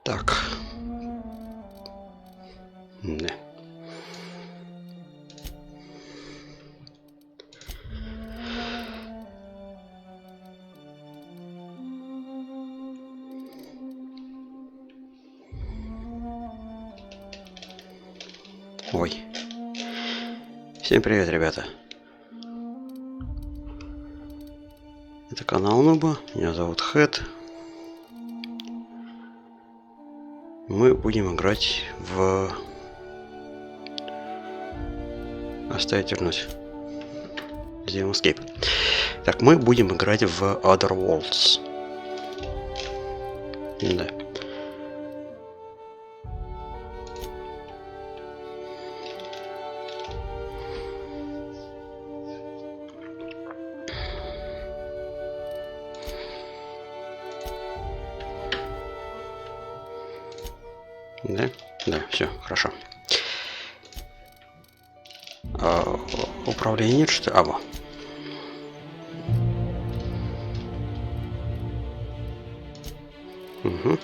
Так. Да. Ой. Всем привет, ребята. Это канал Нуба. Меня зовут Хэт. Мы будем играть в... Оставить вернуть. Сделаем escape. Так, мы будем играть в Other Worlds. Да. Да? Да, все, хорошо. Управление нет, что ли? Во. Угу.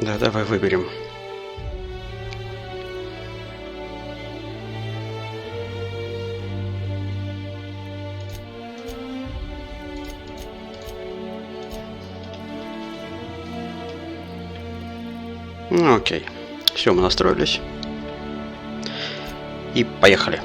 Да, давай выберем. Ну, окей. Все, мы настроились. И поехали.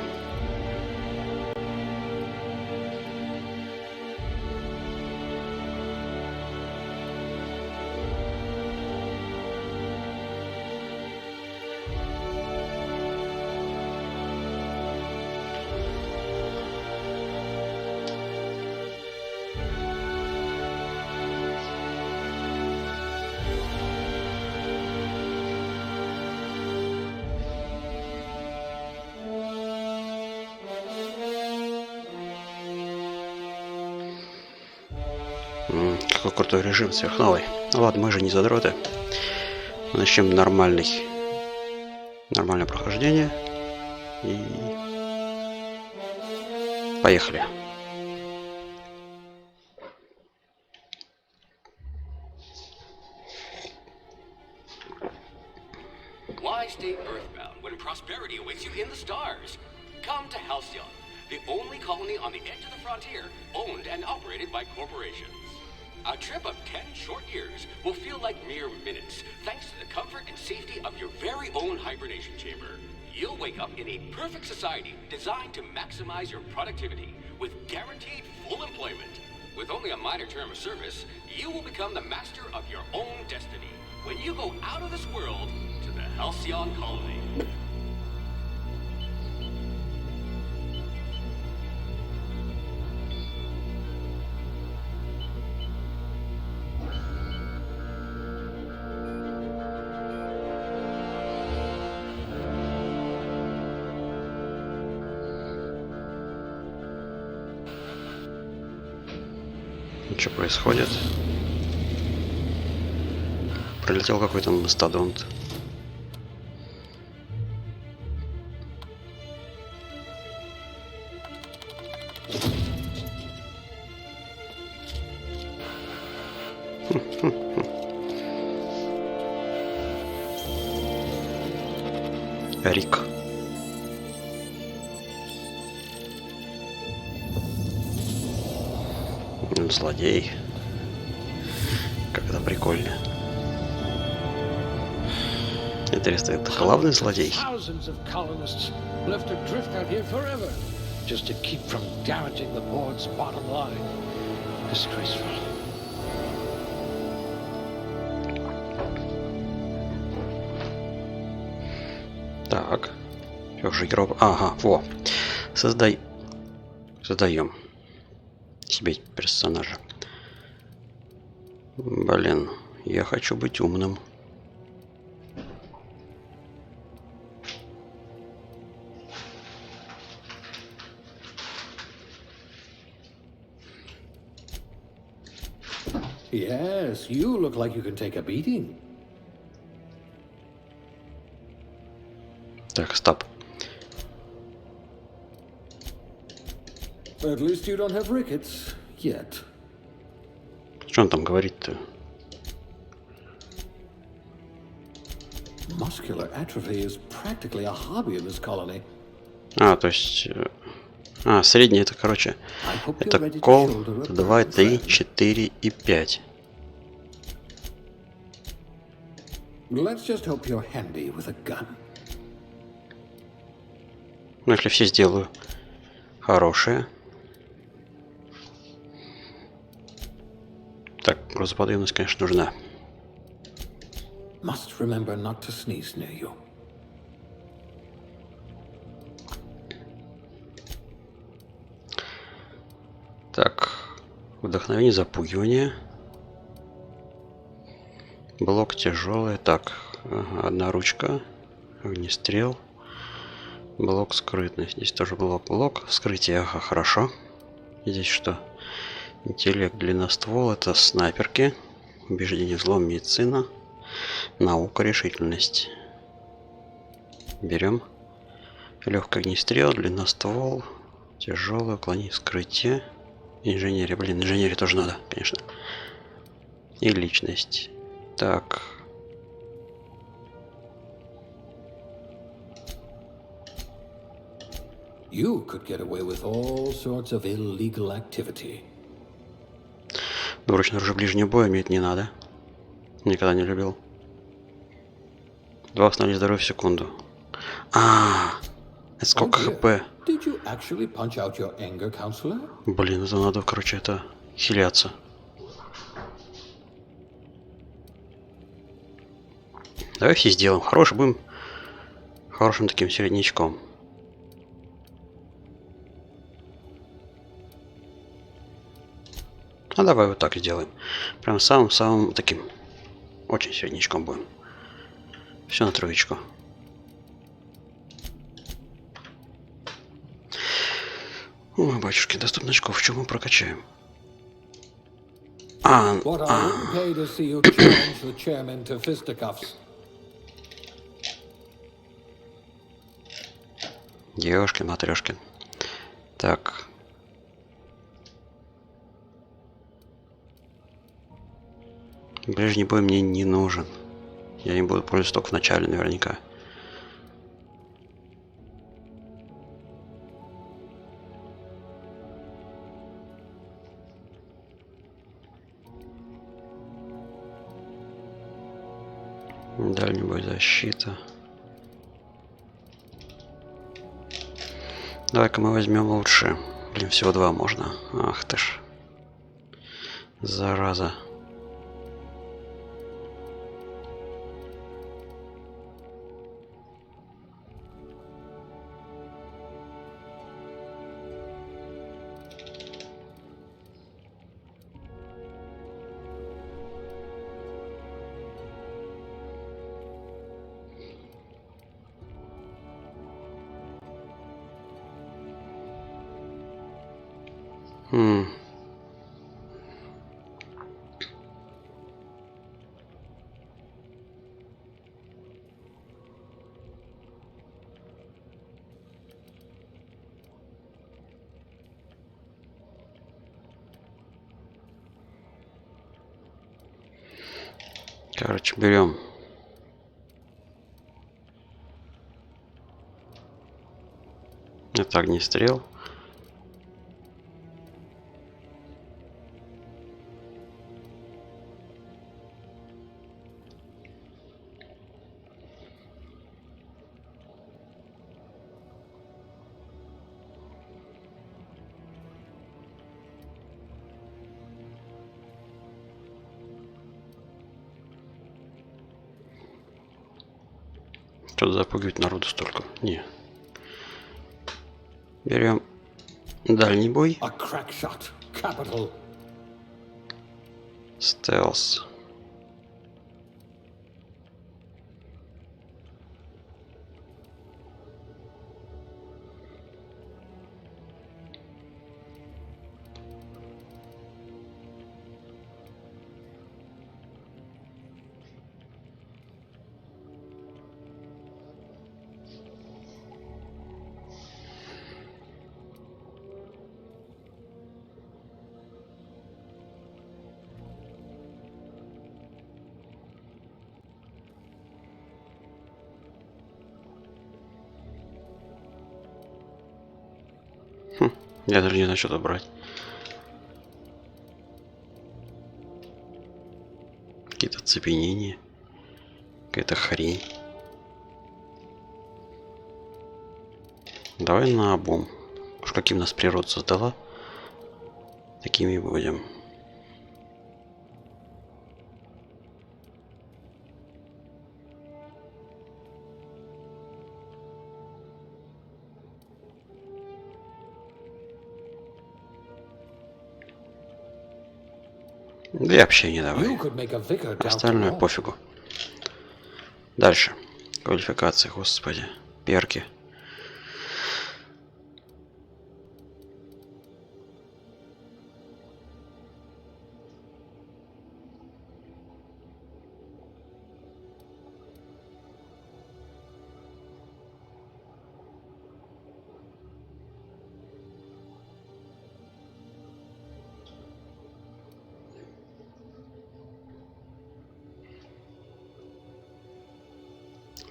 Какой крутой режим, сверхновый. Ну ладно, мы же не задроты. Начнем нормальное прохождение. И поехали. Why stay earthbound when prosperity awaits you in the stars? Come to Halcyon, the only colony on the edge of the frontier, owned and operated by corporations. A trip of 10 short years will feel like mere minutes, thanks to the comfort and safety of your very own hibernation chamber. You'll wake up in a perfect society designed to maximize your productivity, with guaranteed full employment. With only a minor term of service, you will become the master of your own destiny when you go out of this world to the Halcyon colony. Что происходит? Прилетел какой-то мастодонт. Рик. Злодей. Как это прикольно. Интересно, это главный злодей? Так. Все же игра... Ага, во. Создаем. себе персонажа. Блин, я хочу быть умным. Yes, you look like you can take a beating. Так, стоп. At least you don't have rickets yet. Что он там говорит-то? Muscular atrophy is practically a hobby in this colony. А, то есть... средний это, короче, I hope you're это ready to кол shoulder a 2, burden, 3, friend. 4 и 5. Let's just hope you're handy with a gun. Ну, если все сделаю хорошие. Так, грузоподъемность, конечно, нужна. Must remember not to sneeze near you. Так, вдохновение, запугивание. Блок тяжелый. Так, ага, одна ручка. Огнестрел. Блок скрытность. Здесь тоже блок. Блок вскрытие. Ага, хорошо. Здесь что? Интеллект, длинноствол. Это снайперки. Убеждение, взлом, медицина. Наука, решительность. Берем. Легкий огнестрел, длинноствол. Тяжелый, уклонение, вскрытие. Инженерия. Блин, инженерия тоже надо, конечно. И личность. Так. You could get away with all sorts of illegal activity. Двуручное оружие ближнего боя мне это не надо. Никогда не любил. 2 восстановления здоровья в секунду. Это сколько Oh, dear. хп? Did you actually punch out your anger counselor? Блин, это надо, короче, это хиляться. Давай все сделаем. Хороший будем. Хорошим таким середнячком. А давай вот так сделаем. Прям самым-самым таким. Очень середнячком будем. Все на троечку. Ой, батюшки, доступно очков. В чем мы прокачаем? What I wouldn't pay to see you challenge the chairman to fisticuffs. Ёшкин, матрешкин. Так. Ближний бой мне не нужен. Я не буду пользоваться только в начале наверняка. Дальний бой, защита. Давай-ка мы возьмем лучше. Блин, всего 2 можно. Ах ты ж. Зараза. Короче, берем. Это огнестрел. Что-то запугивать народу столько. Не. Берем дальний бой. A crack shot. capital. Стелс. Я даже не знаю, что брать. Какие-то цепенения. Какая-то хрень. Давай наобум. Уж каким нас природа создала, такими и будем. Да и общение давай. You could make a vicar down Остальное the wall. пофигу. Дальше. Квалификации, господи. Перки.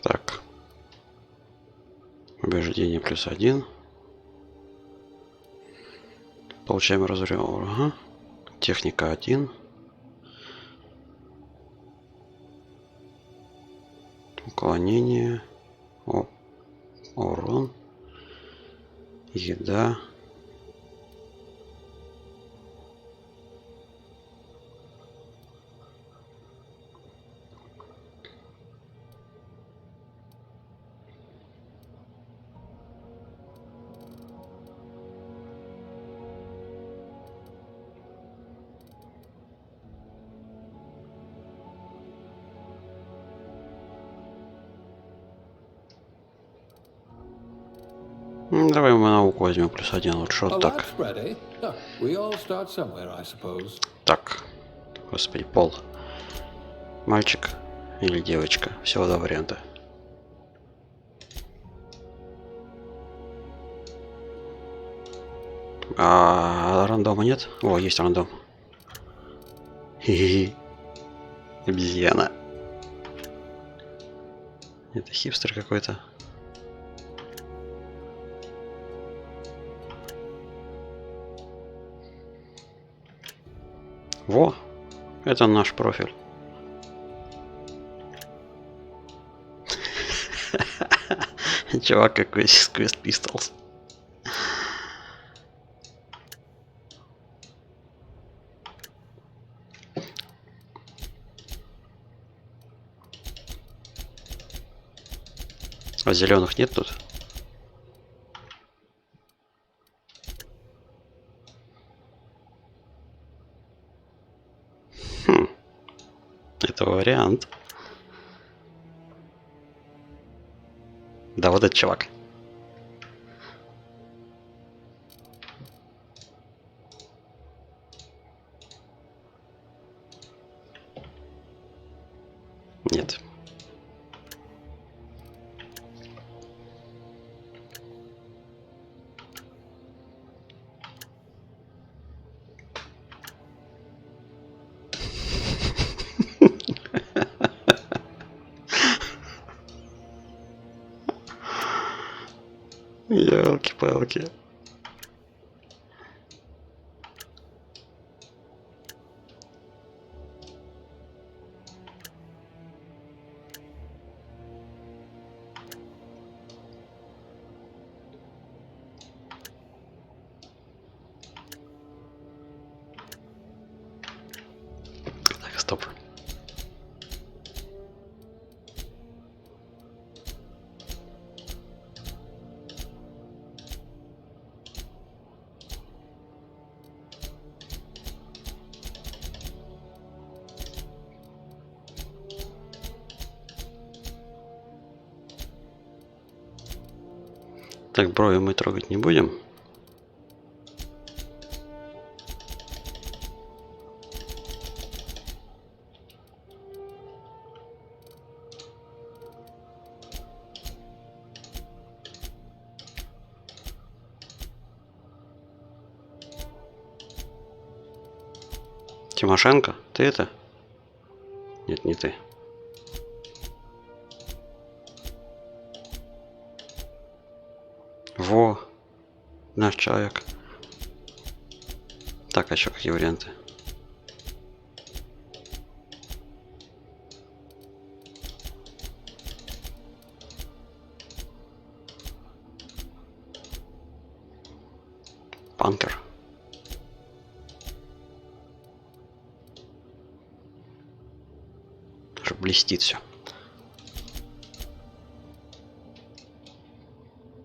Так. Убеждение +1. Получаем разрыв. Ага. Техника 1. Уклонение. Урон. Еда. Давай мы науку возьмем +1. Лучше A вот так. lad's ready. No, we all start somewhere, I suppose. Так. Господи, пол. Мальчик или девочка. Всего два варианта. А рандома нет? О, есть рандом. Хи-хи. Обезьяна. Это хипстер какой-то. Во, это наш профиль. Чувак какой из Quest Pistols. А зеленых нет тут? Это вариант. Да, вот этот чувак. Нет. Ёлки-палки. Так, стоп. Так, брови мы трогать не будем. Тимошенко, ты это? Нет, не ты. Во, наш человек. Так, а еще какие варианты? Панкер. Даже блестит все.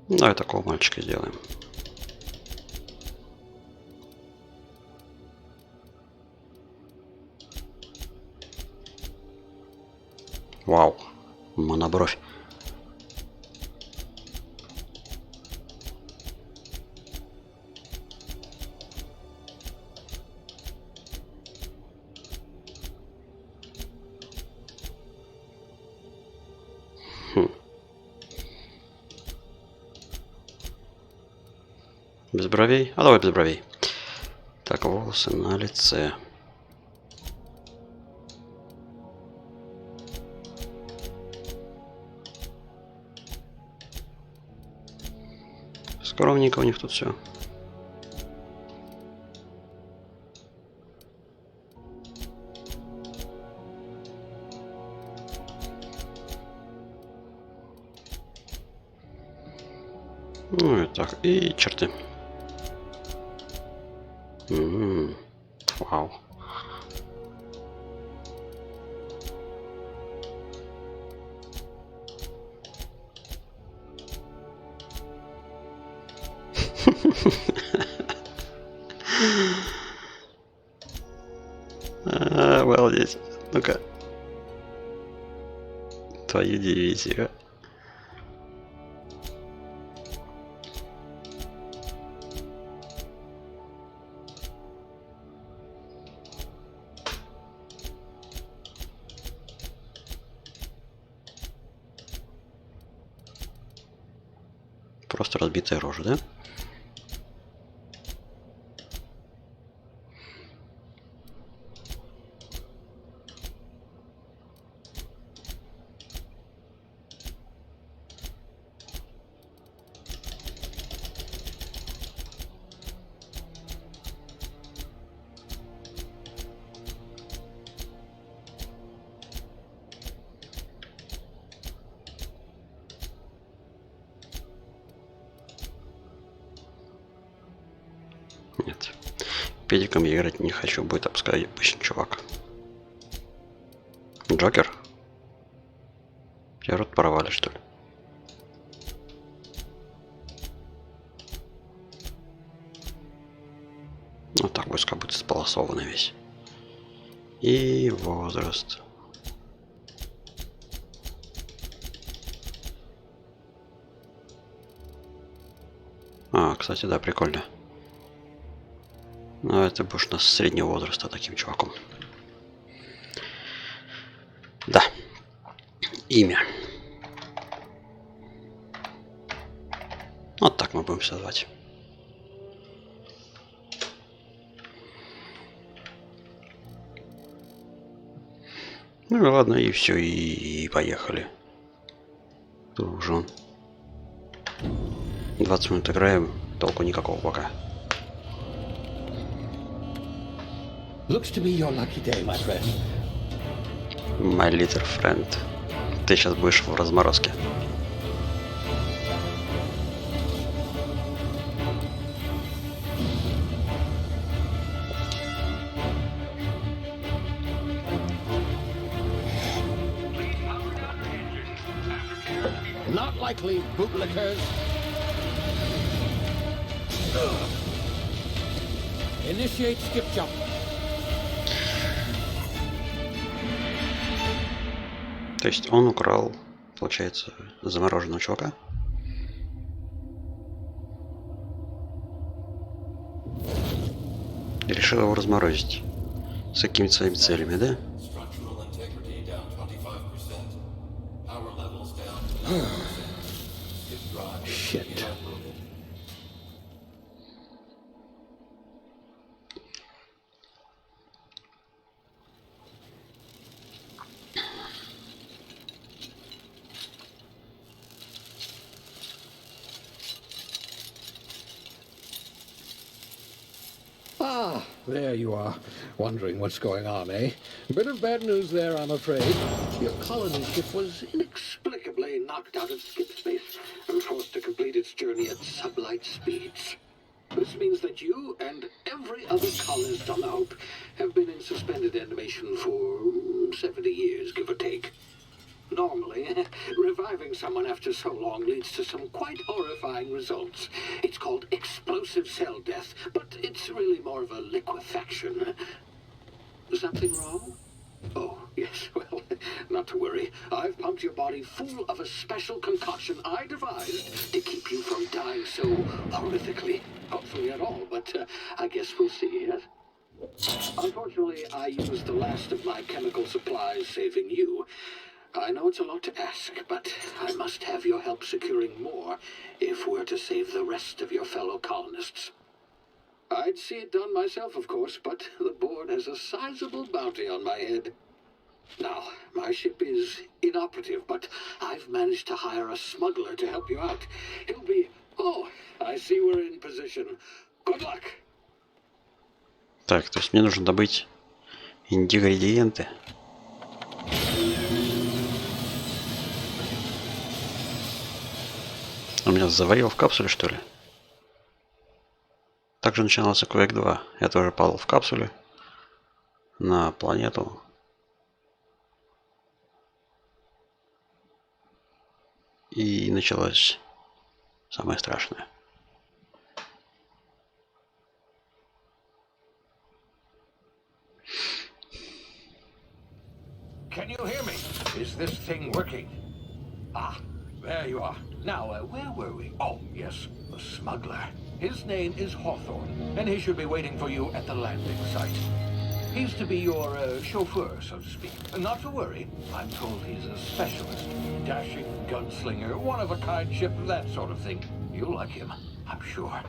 Давай такого мальчика сделаем. Вау, монобровь. Без бровей? А давай без бровей. Так, волосы на лице. Скромненько у них тут все. Ну и так, и черты. Вау. Обалдеть. Ну-ка. Твою дивизию. Просто разбитая рожа, да? Нет. Педиком я играть не хочу, будет опускать обычный чувак. Джокер? Я рот порвали, что ли? Ну так, будет как будто сполосованный весь. И возраст. А, кстати, да, прикольно. Но это будешь у нас среднего возраста таким чуваком. Да. Имя. Вот так мы будем все звать. Ну и ладно, и все, и поехали. Дружон. 20 минут играем, толку никакого пока. Looks to be your lucky day, my friend. My little friend. Ты сейчас будешь в разморозке. Not likely, bootlickers. Initiate skip jump. То есть он украл, получается, замороженного чувака. И решил его разморозить. С какими-то своими целями, да? Shit. Ah, there you are. Wondering what's going on, eh? Bit of bad news there, I'm afraid. Your colony ship was inexplicably knocked out of skip space and forced to complete its journey at sublight speeds. This means that you and every other colonist on the Hope have been in suspended animation for 70 years, give or take. Normally, reviving someone after so long leads to some quite horrifying results. It's called explosive cell death, but it's really more of a liquefaction. Something wrong? Oh, yes, well, not to worry. I've pumped your body full of a special concoction I devised to keep you from dying so horrifically. Hopefully at all, but I guess we'll see, yes? Unfortunately, I used the last of my chemical supplies saving you. I know it's a lot to ask, but I must have your help securing more if we're to save the rest of your fellow colonists. I'd see it done myself, of course, but the board has a sizable bounty on my head. Now, my ship is inoperative, but I've managed to hire a smuggler to help you out. He'll be... Oh, I see we're in position. Good luck! Так, то есть мне нужно добыть ингредиенты. Он меня заварил в капсуле, что ли? Также начинался Quake 2. Я тоже падал в капсуле на планету. И началось самое страшное. Can you hear me? Is this thing working? Ah, there you are. Now, where were we? Oh, yes, the smuggler. His name is Hawthorne, and he should be waiting for you at the landing site. He's to be your chauffeur, so to speak. Not to worry, I'm told he's a specialist. Dashing gunslinger, one-of-a-kind ship, that sort of thing. You'll like him, I'm sure.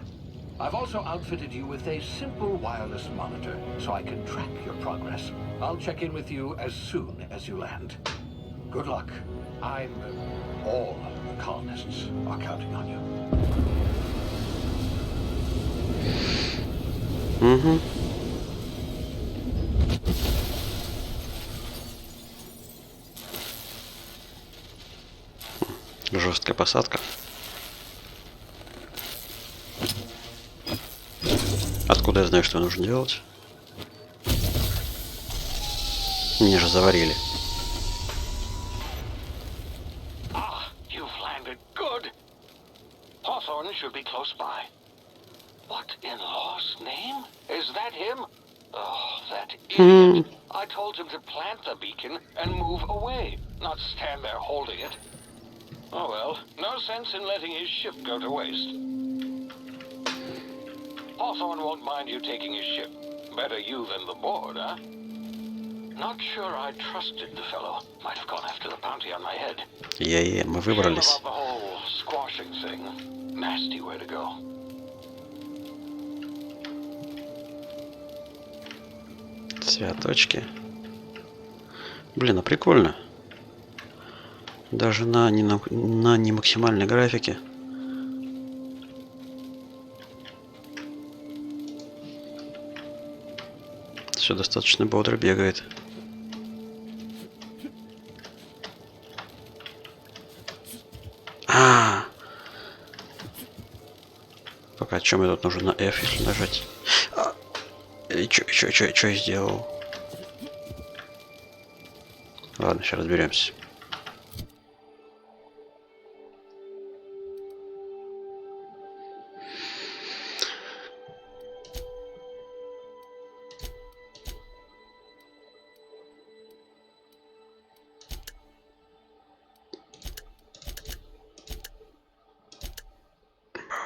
I've also outfitted you with a simple wireless monitor, so I can track your progress. I'll check in with you as soon as you land. Good luck. All the colonists are counting on you. Угу. Жесткая посадка. Откуда я знаю, что нужно делать? Меня же заварили. You've landed good. Hawthorne should be close by. What in law's name? Is that him? Oh, that idiot. I told him to plant the beacon and move away, not stand there holding it. Oh well, no sense in letting his ship go to waste. Hawthorne won't mind you taking his ship. Better you than the board, huh? Not sure I trusted the fellow. Might have gone after the bounty on my head. Мы выбрались. Shame about the whole squashing thing. Nasty way to go. Цветочки. Блин, а прикольно. Даже на не максимальной графике. Все достаточно бодро бегает. Пока чем мне тут нужно на F, если нажать? И чё я сделал? Ладно, сейчас разберемся.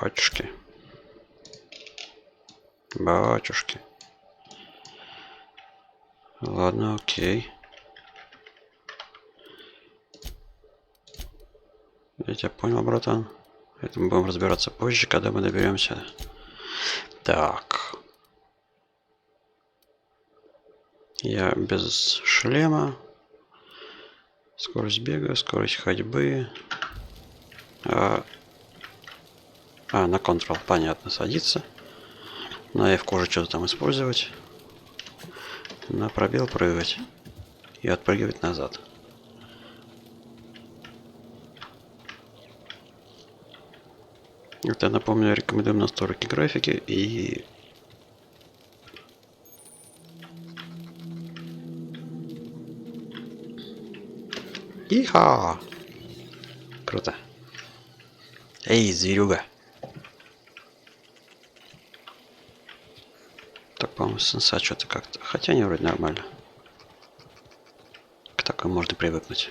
Батюшки. Батюшки. Ладно, окей. Я тебя понял, братан. Это мы будем разбираться позже, когда мы доберемся. Так. Я без шлема. Скорость бега, скорость ходьбы. На Ctrl, понятно, садится. На F кожу что-то там использовать. На пробел прыгать. И отпрыгивать назад. Это, напомню, рекомендуем настройки графики и... Иха! Круто. Эй, зверюга. Так, по-моему, сенса что-то как-то... Хотя они вроде нормально. К такому можно привыкнуть.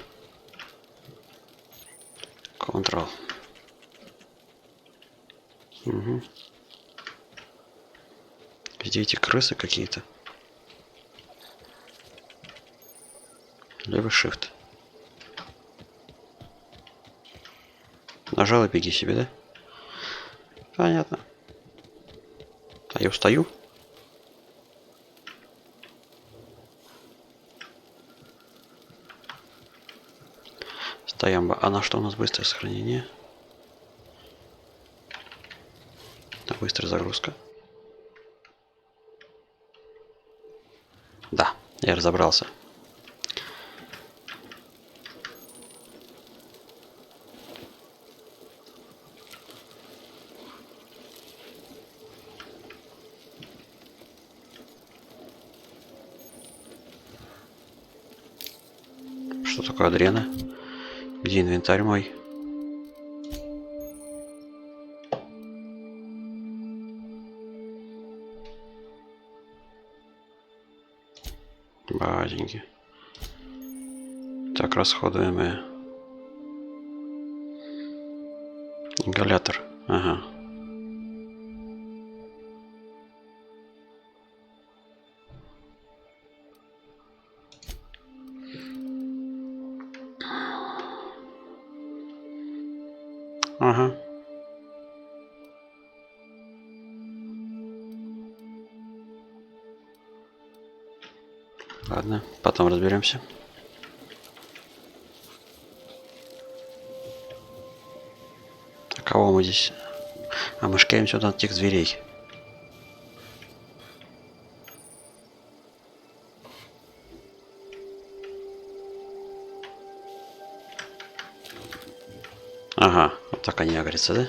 Ctrl. Угу. Где эти крысы какие-то? Левый shift. Нажал и беги себе, да? Понятно. А я устаю? Стоямба. А на что у нас быстрое сохранение? На быстрая загрузка. Да, я разобрался. Что такое адрена? Где инвентарь мой? Баденьки. Так, расходуемые. Ингалятор. Ага. Ага. Ладно, потом разберемся. А кого мы здесь? А мы шкаем сюда от тех зверей. Ага, вот так они агрятся, да?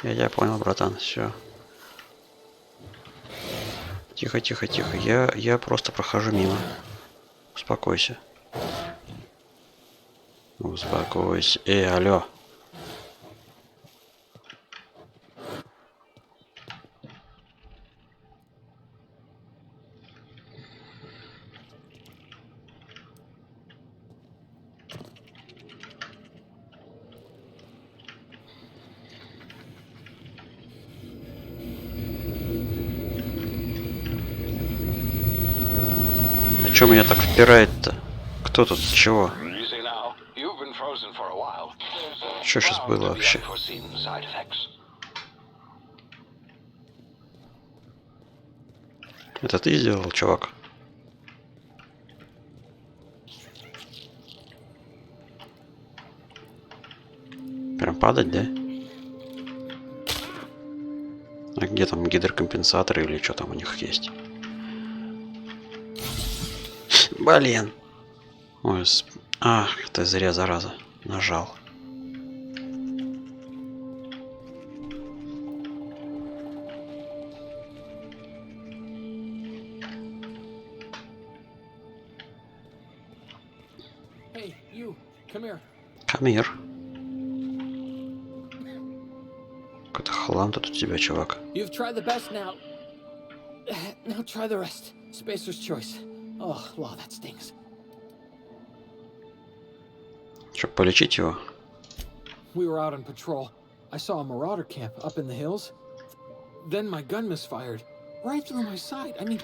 Я тебя понял, братан, все. Тихо, тихо, тихо. Я просто прохожу мимо. Успокойся. Успокойся. Алло. А чё меня так впирает-то? Кто тут? Чего? You see now, you've been frozen for a while. Что сейчас было вообще? Unforeseen side effects. Это ты сделал, чувак? Прям падать, да? А где там гидрокомпенсаторы или что там у них есть? Блин. Ой, ах, ты зря, зараза. Нажал. Hey, you, come here. Камир. Какой-то хлам тут у тебя, чувак. You've tried the best now. Now try the rest. Spacer's choice. Oh, wow, that stings. Че, полечить его? We were out on patrol. I saw a marauder camp up in the hills. Then my gun misfired. Right through my side. I mean,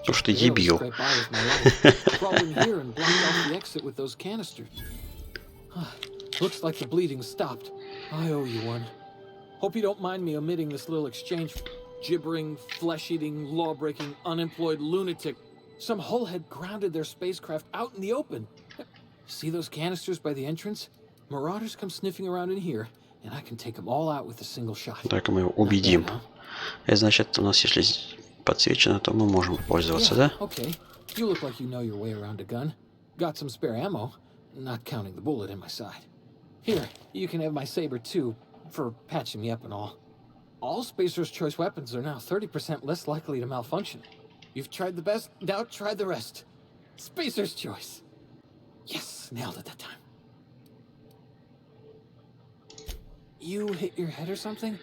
Уж ты дебил. Looks like the bleeding stopped. I owe you one. Hope you don't mind me omitting this little exchange. Gibbering, flesh-eating, law-breaking, unemployed lunatic. Some hullhead grounded their spacecraft out in the open. See those canisters by the entrance? Marauders come sniffing around in here, and I can take them all out with a single shot. Так мы его убедим. И значит, у нас если подсвечено, то мы можем пользоваться, да? Okay. You look like you know your way around a gun. Got some spare ammo, not counting the bullet in my side. Here, you can have my saber too, for patching me up and all. All Spacer's Choice weapons are now 30% less likely to malfunction. You've tried the best, now try the rest. Spacer's Choice. Yes, nailed it that time. You hit your head or something?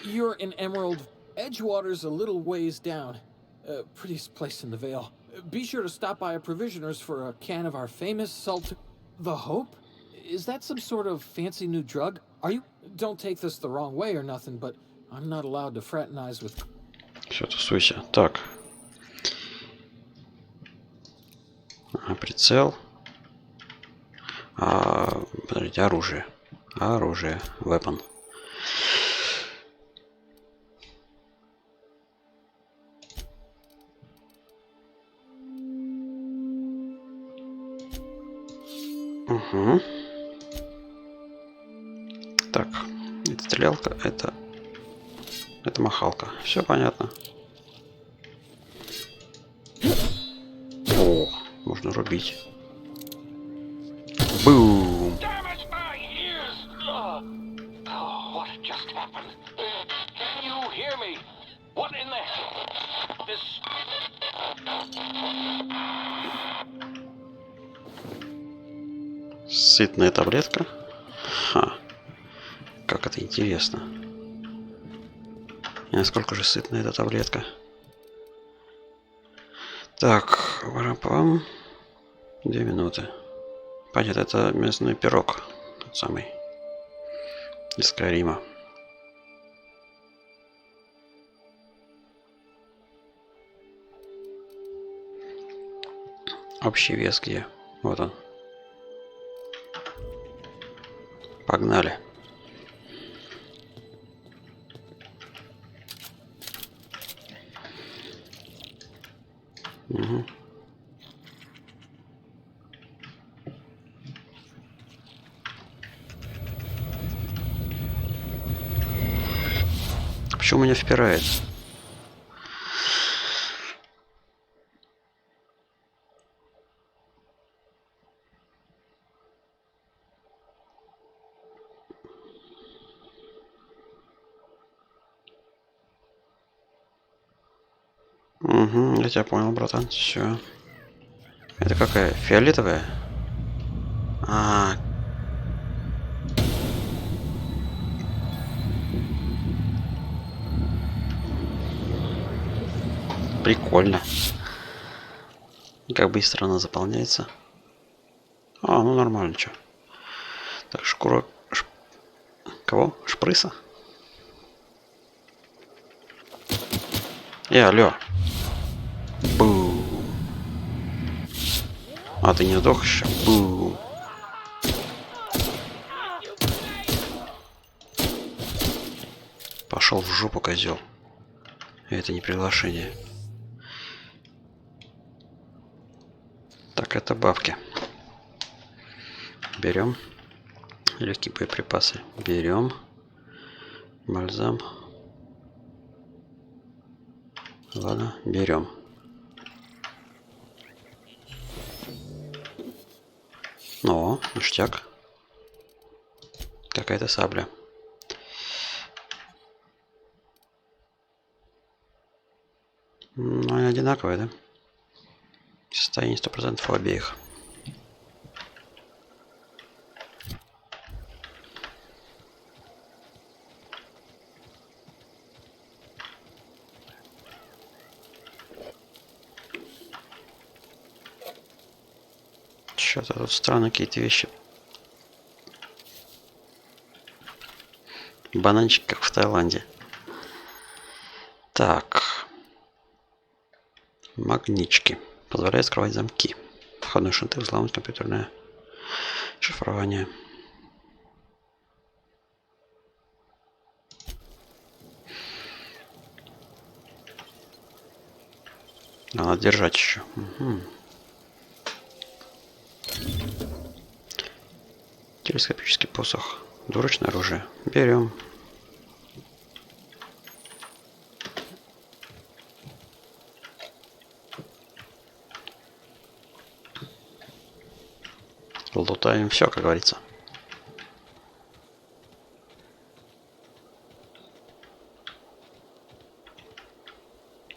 You're in Emerald. Edgewater's a little ways down. Prettiest place in the Vale. Be sure to stop by a provisioner's for a can of our famous salt... The Hope? Is that some sort of fancy new drug? Are you... Don't take this the wrong way or nothing, but I'm not allowed to fraternize with... Все, тусуйся. Так. Прицел. Подождите, оружие. Оружие. Weapon. Угу. Так, это стрелялка, это махалка. Все понятно. О, можно рубить. Бум! Сытная таблетка. Ха. Как это интересно. И насколько же сытная эта таблетка. Так, варапам. 2 минуты. Понятно, это мясной пирог. Тот самый. Из Карима. Общий вес где? Вот он. Погнали. Угу. Почему меня впирает? Угу, я тебя понял, братан. Все. Это какая? Фиолетовая? Прикольно. Как быстро она заполняется. Ну нормально, что. Так, шкура... Кого? Шпрыса? Алло. Бум. Ты не сдох еще? Бум. Пошел в жопу, козел. Это не приглашение. Так, это бабки. Берем. Легкие боеприпасы. Берем. Бальзам. Ладно, берем. О, ништяк. Какая-то сабля. Ну, они одинаковые, да? Состояние 100% у обеих. Что-то тут странные какие-то вещи. Бананчик, как в Таиланде. Так. Магнички. Позволяет скрывать замки. Входные шинты, взломать компьютерное шифрование. Надо держать еще. Угу. Телескопический посох. Двуручное оружие. Берем. Лутаем все, как говорится.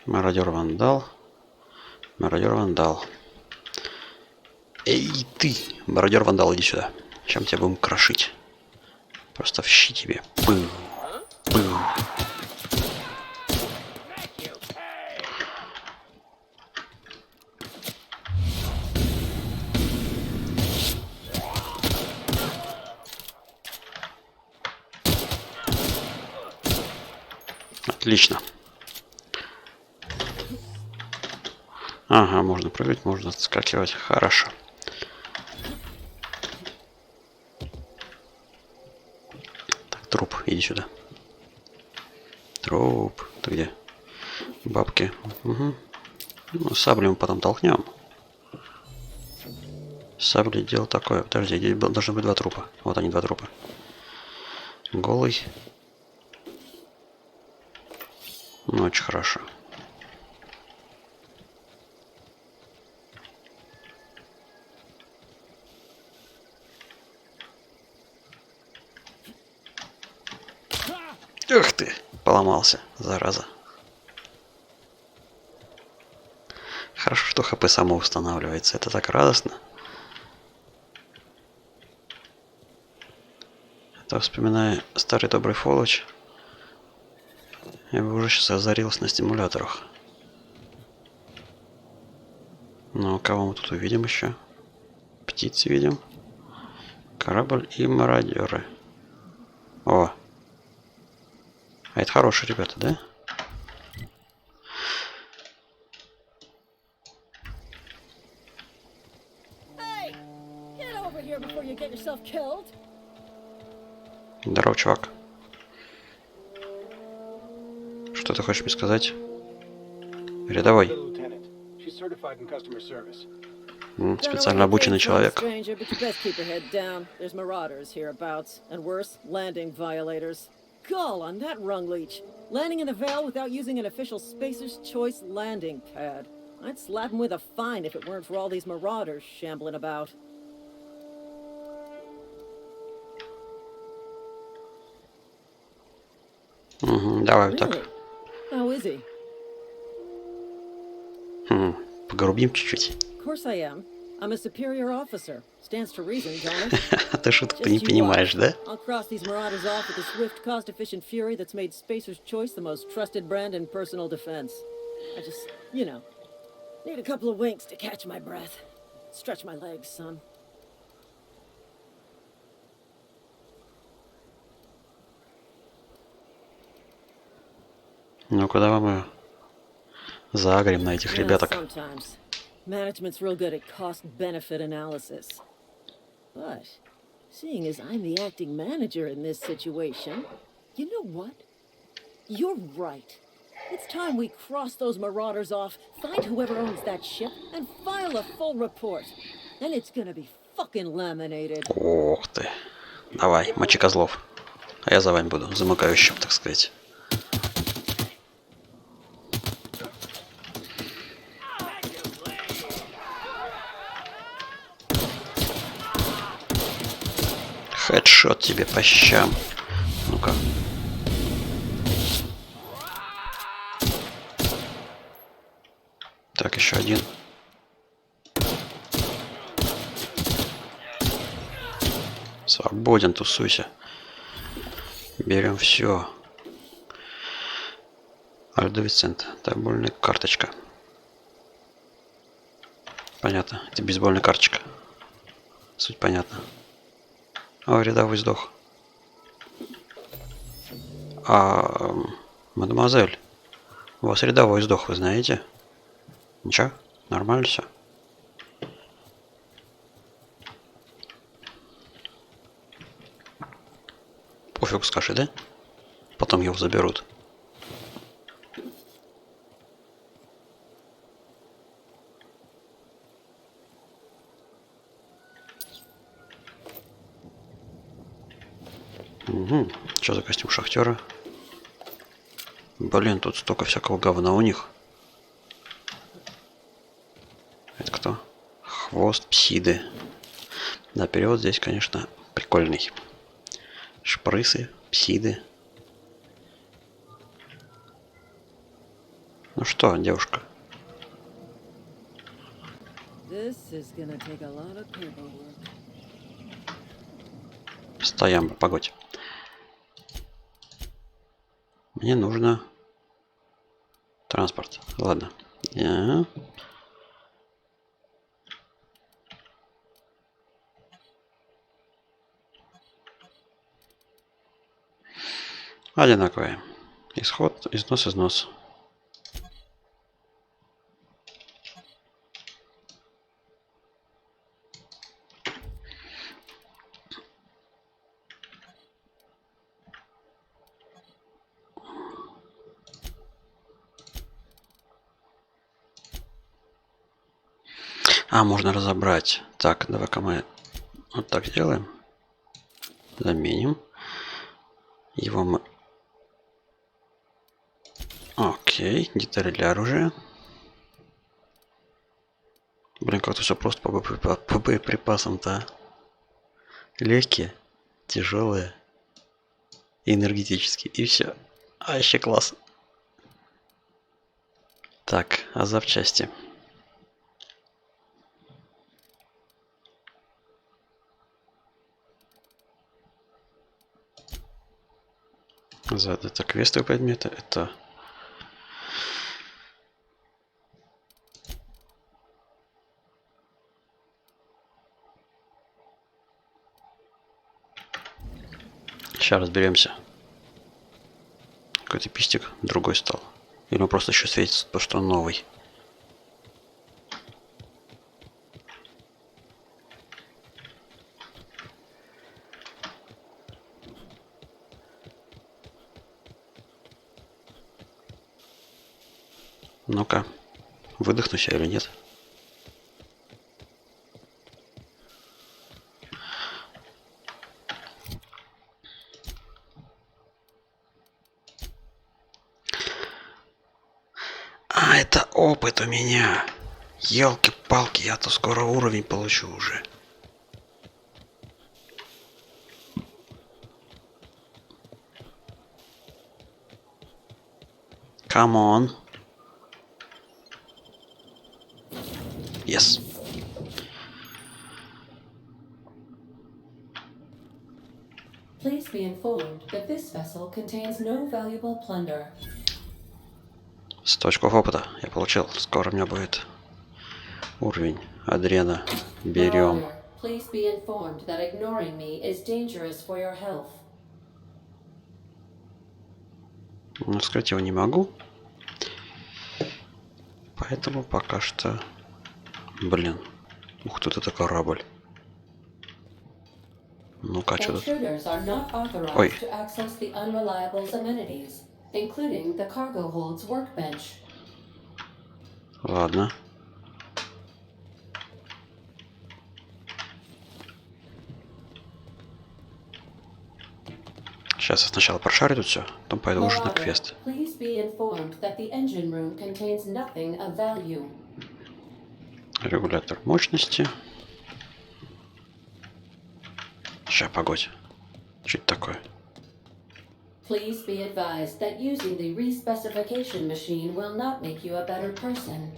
Мародер вандал. Мародер вандал. Эй ты, мародер вандал, иди сюда. Сейчас мы тебя будем крошить. Просто в щи тебе. Пыл. Пыл. Отлично. Ага, можно прыгать, можно отскакивать. Хорошо. Так, труп, иди сюда. Труп. Ты где? Бабки. Угу. Ну, саблю мы потом толкнем. Сабли дело такое. Подожди, здесь должны быть два трупа. Вот они, два трупа. Голый. Ну, очень хорошо. Ух ты, поломался, зараза. Хорошо, что ХП само устанавливается. Это так радостно. Это вспоминая старый добрый Fallout. Я бы уже сейчас озарился на стимуляторах. Ну, кого мы тут увидим еще? Птиц видим. Корабль и мародеры. О! А это хорошие ребята, да? Hey, get over here before you get yourself killed. Здорово, чувак. Что ты хочешь мне сказать? Рядовой. Специально обученный человек. Gull on that rung leech. Landing in the Vale without using an official Spacer's Choice landing pad. I'd slap him with a fine if it weren't for all these marauders shambling about. Угу, давай вот так. How is he? Погрубим чуть-чуть. Of course I am. I'm a superior officer. Stands to reason, don't it? Ты шутку не понимаешь, да? I'll cross these marauders off with the swift, cost-efficient fury that's made Spacer's Choice the most trusted brand in personal defense. I just, you know, need a couple of winks to catch my breath. Stretch my legs, son. Ну, куда мы загорим на этих ребяток? Sometimes. Management's real good at cost-benefit analysis. But, seeing as I'm the acting manager in this situation, you know what? You're right. It's time we cross those marauders off, find whoever owns that ship, and file a full report. Then it's gonna be fucking laminated. Ох ты. Давай, мочи козлов. А я за вами буду, замыкающим, так сказать. Хедшот тебе по щам. Ну-ка. Так, еще один. Свободен, тусуйся. Берем все. Альдовицент. Табульная карточка. Понятно. Это бейсбольная карточка. Суть понятна. О, рядовой сдох. Мадемуазель, у вас рядовой сдох, вы знаете? Ничего? Нормально все? Пофиг, скажи, да? Потом его заберут. Угу. Что за костюм шахтера? Блин, тут столько всякого говна у них. Это кто? Хвост псиды. Да, перевод здесь, конечно, прикольный. Шпрысы, псиды. Ну что, девушка? This is gonna take a lot of paperwork. Стоям, погодь. Мне нужно транспорт. Ладно. Одинаковые. Исход, износ. А, можно разобрать. Так, давай-ка мы вот так сделаем. Заменим. Его мы... Окей, детали для оружия. Блин, как-то все просто по боеприпасам-то. Легкие, тяжелые и энергетические. И все. А еще класс. Так, а запчасти. Это квестовые предметы, это... Сейчас разберемся. Какой-то пистик другой стал. Или он просто еще светится, то что он новый. Ну-ка, выдохнусь я или нет? А, это опыт у меня. Елки-палки, я-то скоро уровень получу уже. Камон. Yes. Please be informed that this vessel contains no valuable plunder. 100 очков опыта я получил. Скоро у меня будет уровень адрена. Берем. Marauder, please be informed that ignoring me is dangerous for your health. Но скрыть его не могу. Поэтому пока что... Блин. Ух ты, это корабль. Ну-ка, что тут? Intruders are not Ой. authorized to access the unreliable's amenities, including the cargo hold's workbench. Ладно. Сейчас я сначала прошарю тут все, потом пойду уже на Marauder, квест. please be informed that the engine room contains nothing of value. Регулятор мощности. Сейчас, погодь. Что это такое? Please be advised that using the respecification machine will not make you a better person.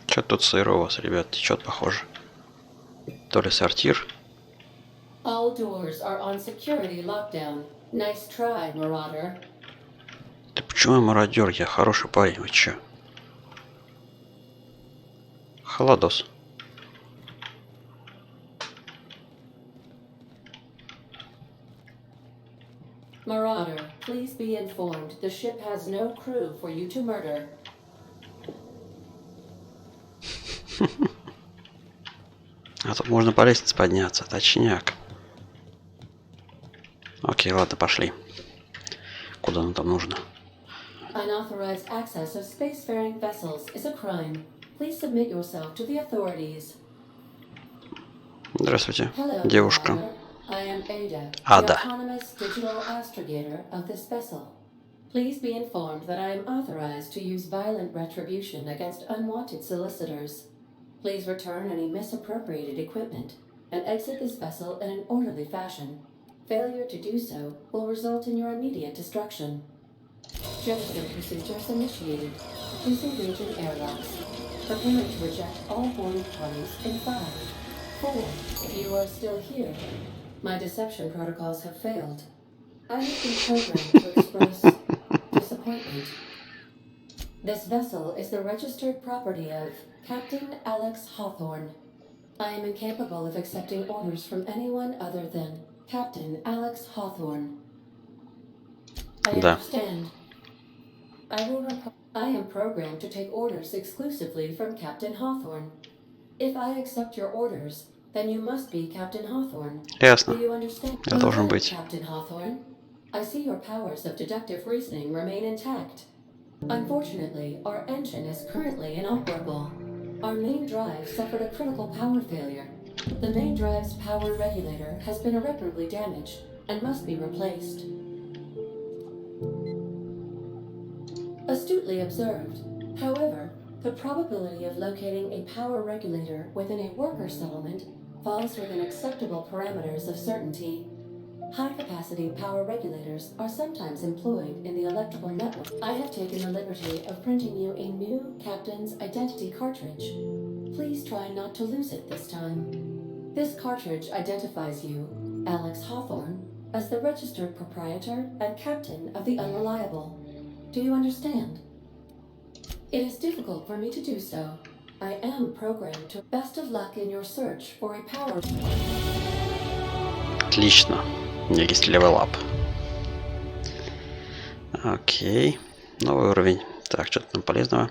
Что тут сыро у вас, ребят? Течет, похоже. То ли сортир. All doors are on security lockdown. Nice try, Marauder. Да почему я мародер? Я хороший парень, вы че? Холодос. Marauder, please be informed the ship has no crew for you to murder. А тут можно по лестнице подняться, точняк. Окей, ладно, пошли. Куда нам там нужно? Unauthorized access of spacefaring vessels is a crime. Please submit yourself to the authorities. Здравствуйте, Hello, девушка. Marauder. I am Ada, the Ада. autonomous digital astrogator of this vessel. Please be informed that I am authorized to use violent retribution against unwanted solicitors. Please return any misappropriated equipment and exit this vessel in an orderly fashion. Failure to do so will result in your immediate destruction. Gesture procedures initiated. Disengaging airlocks. Preparing to reject all boarding parties in 5, 4. If you are still here, my deception protocols have failed. I have been programmed to express disappointment. This vessel is the registered property of Captain Alex Hawthorne. I am incapable of accepting orders from anyone other than Captain Alex Hawthorne. I Да. understand. I am programmed to take orders exclusively from Captain Hawthorne. If I accept your orders, then you must be Captain Hawthorne. Ясно. Do you understand? Я должен Well, быть. Captain Hawthorne. I see your powers of deductive reasoning remain intact. Unfortunately, our engine is currently inoperable. Our main drive suffered a critical power failure. The main drive's power regulator has been irreparably damaged and must be replaced. Astutely observed. However, the probability of locating a power regulator within a worker settlement falls within acceptable parameters of certainty. High-capacity power regulators are sometimes employed in the electrical network. I have taken the liberty of printing you a new Captain's Identity cartridge. Please try not to lose it this time. This cartridge identifies you, Alex Hawthorne, as the registered proprietor and captain of the Unreliable. Do you understand? It is difficult for me to do so. I am programmed to... Best of luck in your search for a power... Отлично. Есть level up. Окей. Новый уровень. Так, что-то там полезного.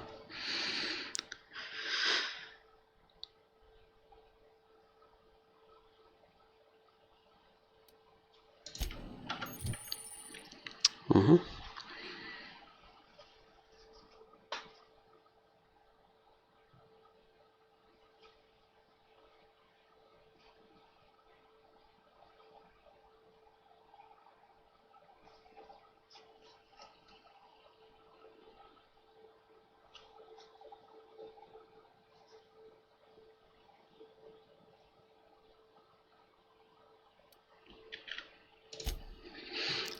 Угу.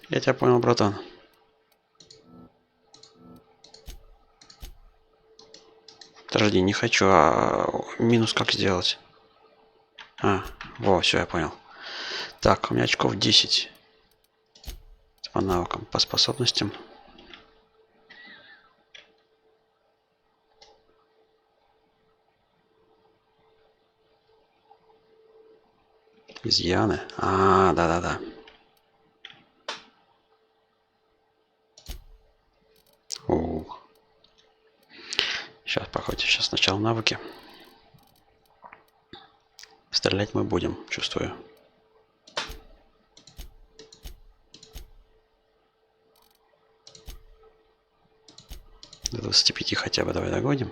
Я тебя понял, братан. Подожди, не хочу, а минус как сделать? Во, все, я понял. Так, у меня очков 10. По навыкам, по способностям. Изъяны. Да-да-да. Сейчас, походите, сейчас сначала навыки. Стрелять мы будем, чувствую. До 25 хотя бы давай догодим.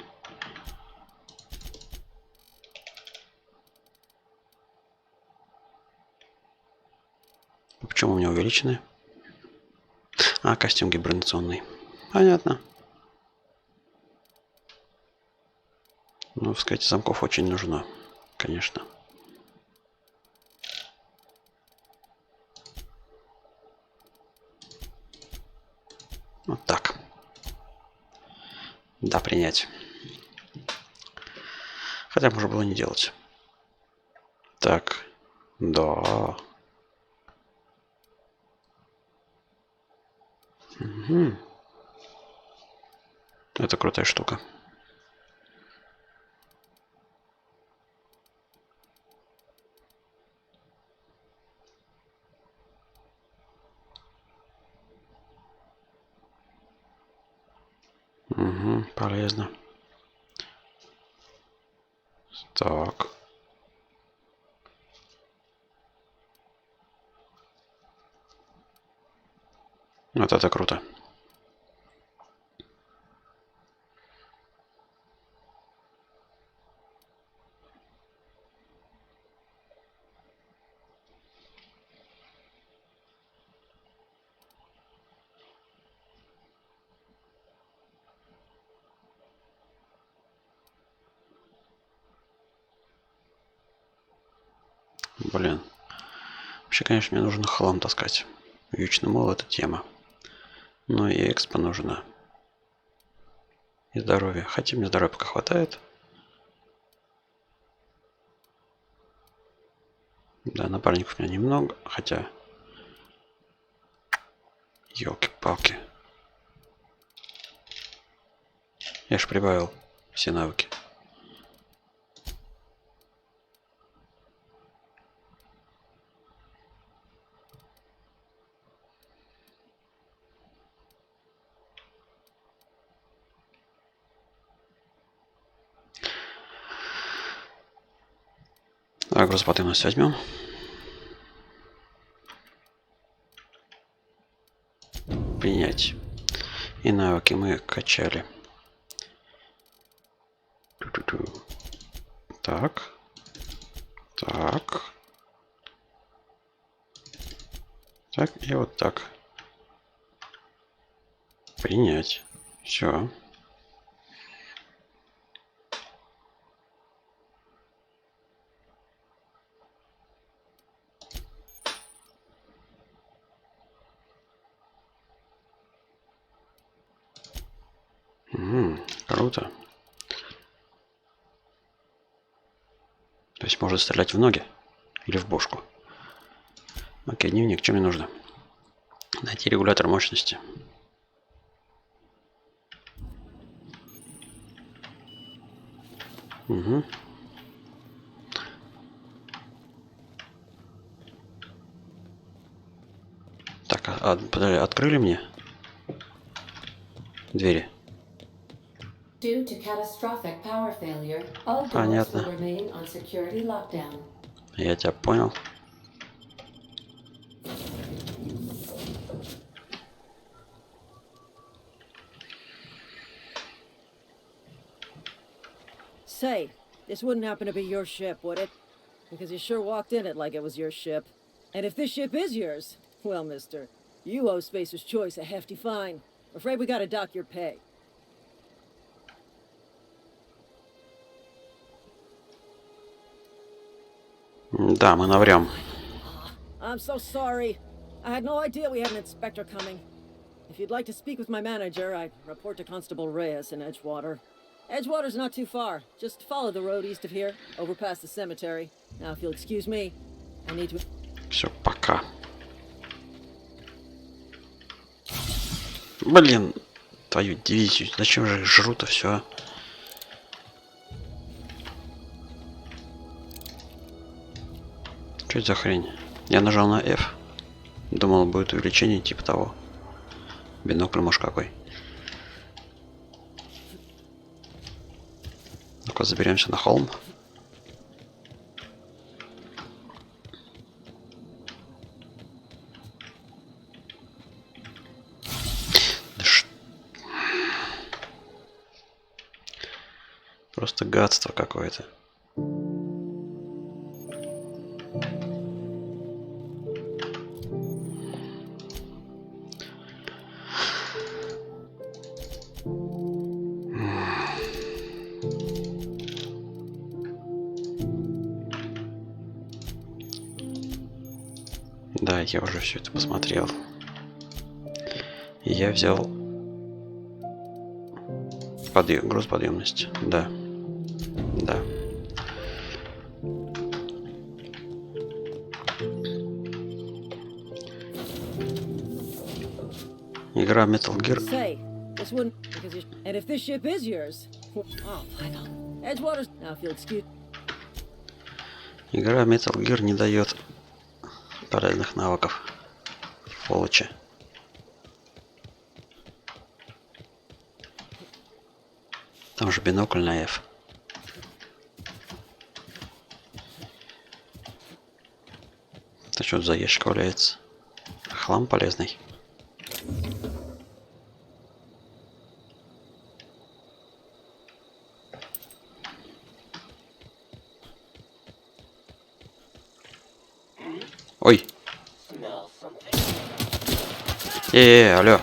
Почему у меня увеличены? Костюм гибернационный. Понятно. Ну, вскрытие замков очень нужно, конечно. Вот так. Да, принять. Хотя можно было не делать. Так. Да. Угу. Это крутая штука. Угу, полезно. Так. Вот это круто. Блин. Вообще, конечно, мне нужно хлам таскать. Вьючный мол — это тема. Ну и экспо нужно. И здоровье. Хотя мне здоровья пока хватает. Да, напарников у меня немного. Хотя... Ёлки-палки. Я ж прибавил все навыки. А грузоподъемность возьмем. Принять. И навыки мы качали. Ту-ту-ту. Так. Так. Так и вот так. Принять. Все. Круто. То есть можно стрелять в ноги или в бошку. Окей, дневник, что мне нужно? Найти регулятор мощности. Угу. Так, подожди, открыли мне двери? Due to catastrophic power failure, all doors Понятно. will remain on security lockdown. Я тебя понял. Say, this wouldn't happen to be your ship, would it? Because you sure walked in it like it was your ship. And if this ship is yours, well, mister, you owe Spacer's Choice a hefty fine. Afraid we gotta dock your pay. Да, мы наврем. I'm so sorry. I had no idea we had an inspector coming. If you'd like to speak with my manager, I'd report to Constable Reyes in Edgewater. Edgewater's not too far. Just follow the road east of here, over past the cemetery. Now, if you'll excuse me, I need to... Все, пока. Блин, твою дивизию. Зачем же их жрут-то все? Что это за хрень? Я нажал на F. Думал, будет увеличение типа того. Бинокль, может, какой. Ну-ка, заберемся на холм. Да просто гадство какое-то. Да, я уже все это посмотрел. И я взял грузоподъемность. Да. Да. Игра Metal Gear. Say, this wouldn't... Because you... And if this ship is yours... Oh, final. Edgewater's... Now, if you'll excuse... Игра Metal Gear не дает полезных навыков. Сволочи. Там же бинокль на F. Это что за ящик валяется? Хлам полезный. Ой. Алло.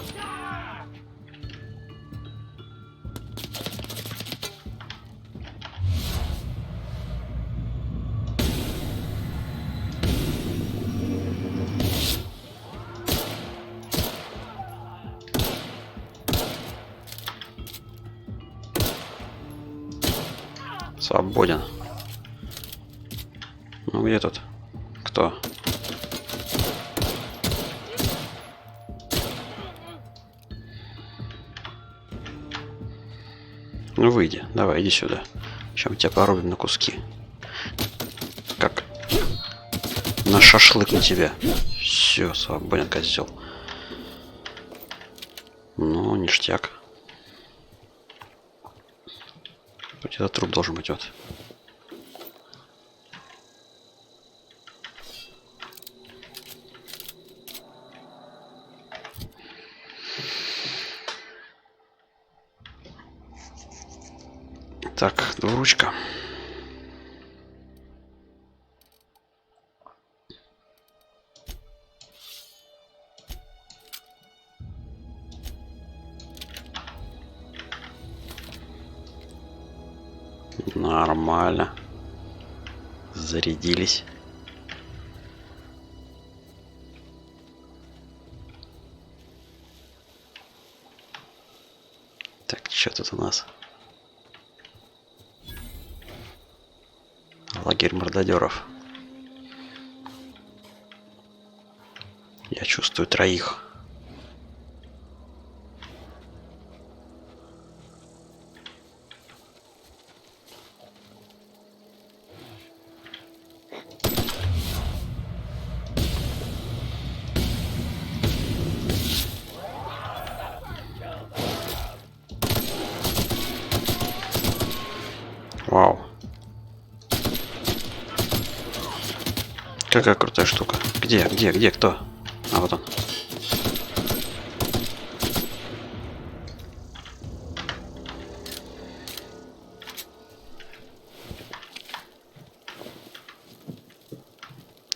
Свободен. Ну где тут? Кто? Ну выйди, давай, иди сюда. Сейчас мы тебя порубим на куски. Как? На шашлык на тебя. Все, свободен, козел. Ну, ништяк. Где-то труп должен быть, вот. Так, двуручка. Нормально. Зарядились. Так, что тут у нас? Лагерь мордодеров. Я чувствую троих. Вау. Какая крутая штука. Где, кто? А вот он.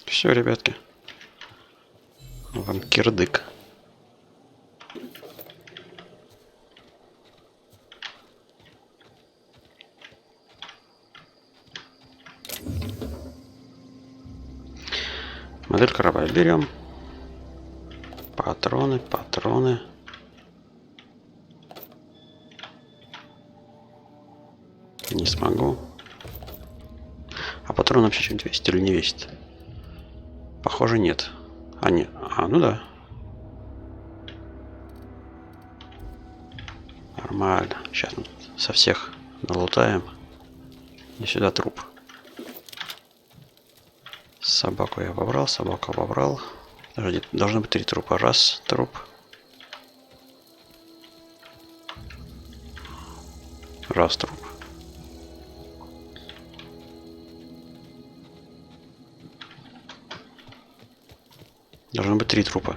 Все, ребятки. Вам кирдык. Модель корабля берем. Патроны. Не смогу. А патрон вообще что-нибудь весит или не весит? Похоже, нет. Ну да. Нормально. Сейчас мы со всех налутаем. И сюда труп. Собаку я побрал, собаку побрал. Должно быть 3 трупа. Раз, труп. Раз, труп. Должно быть 3 трупа.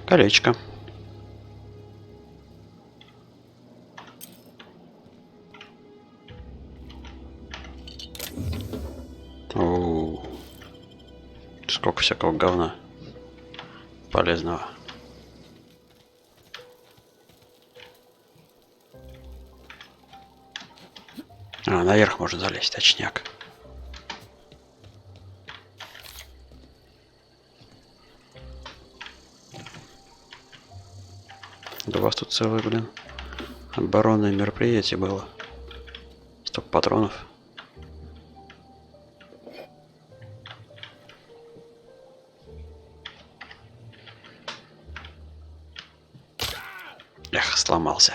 Колечко. Сколько всякого говна полезного. Наверх можно залезть, точняк. Да у вас тут целое, блин, оборонное мероприятие было. Столько патронов. Эх, сломался.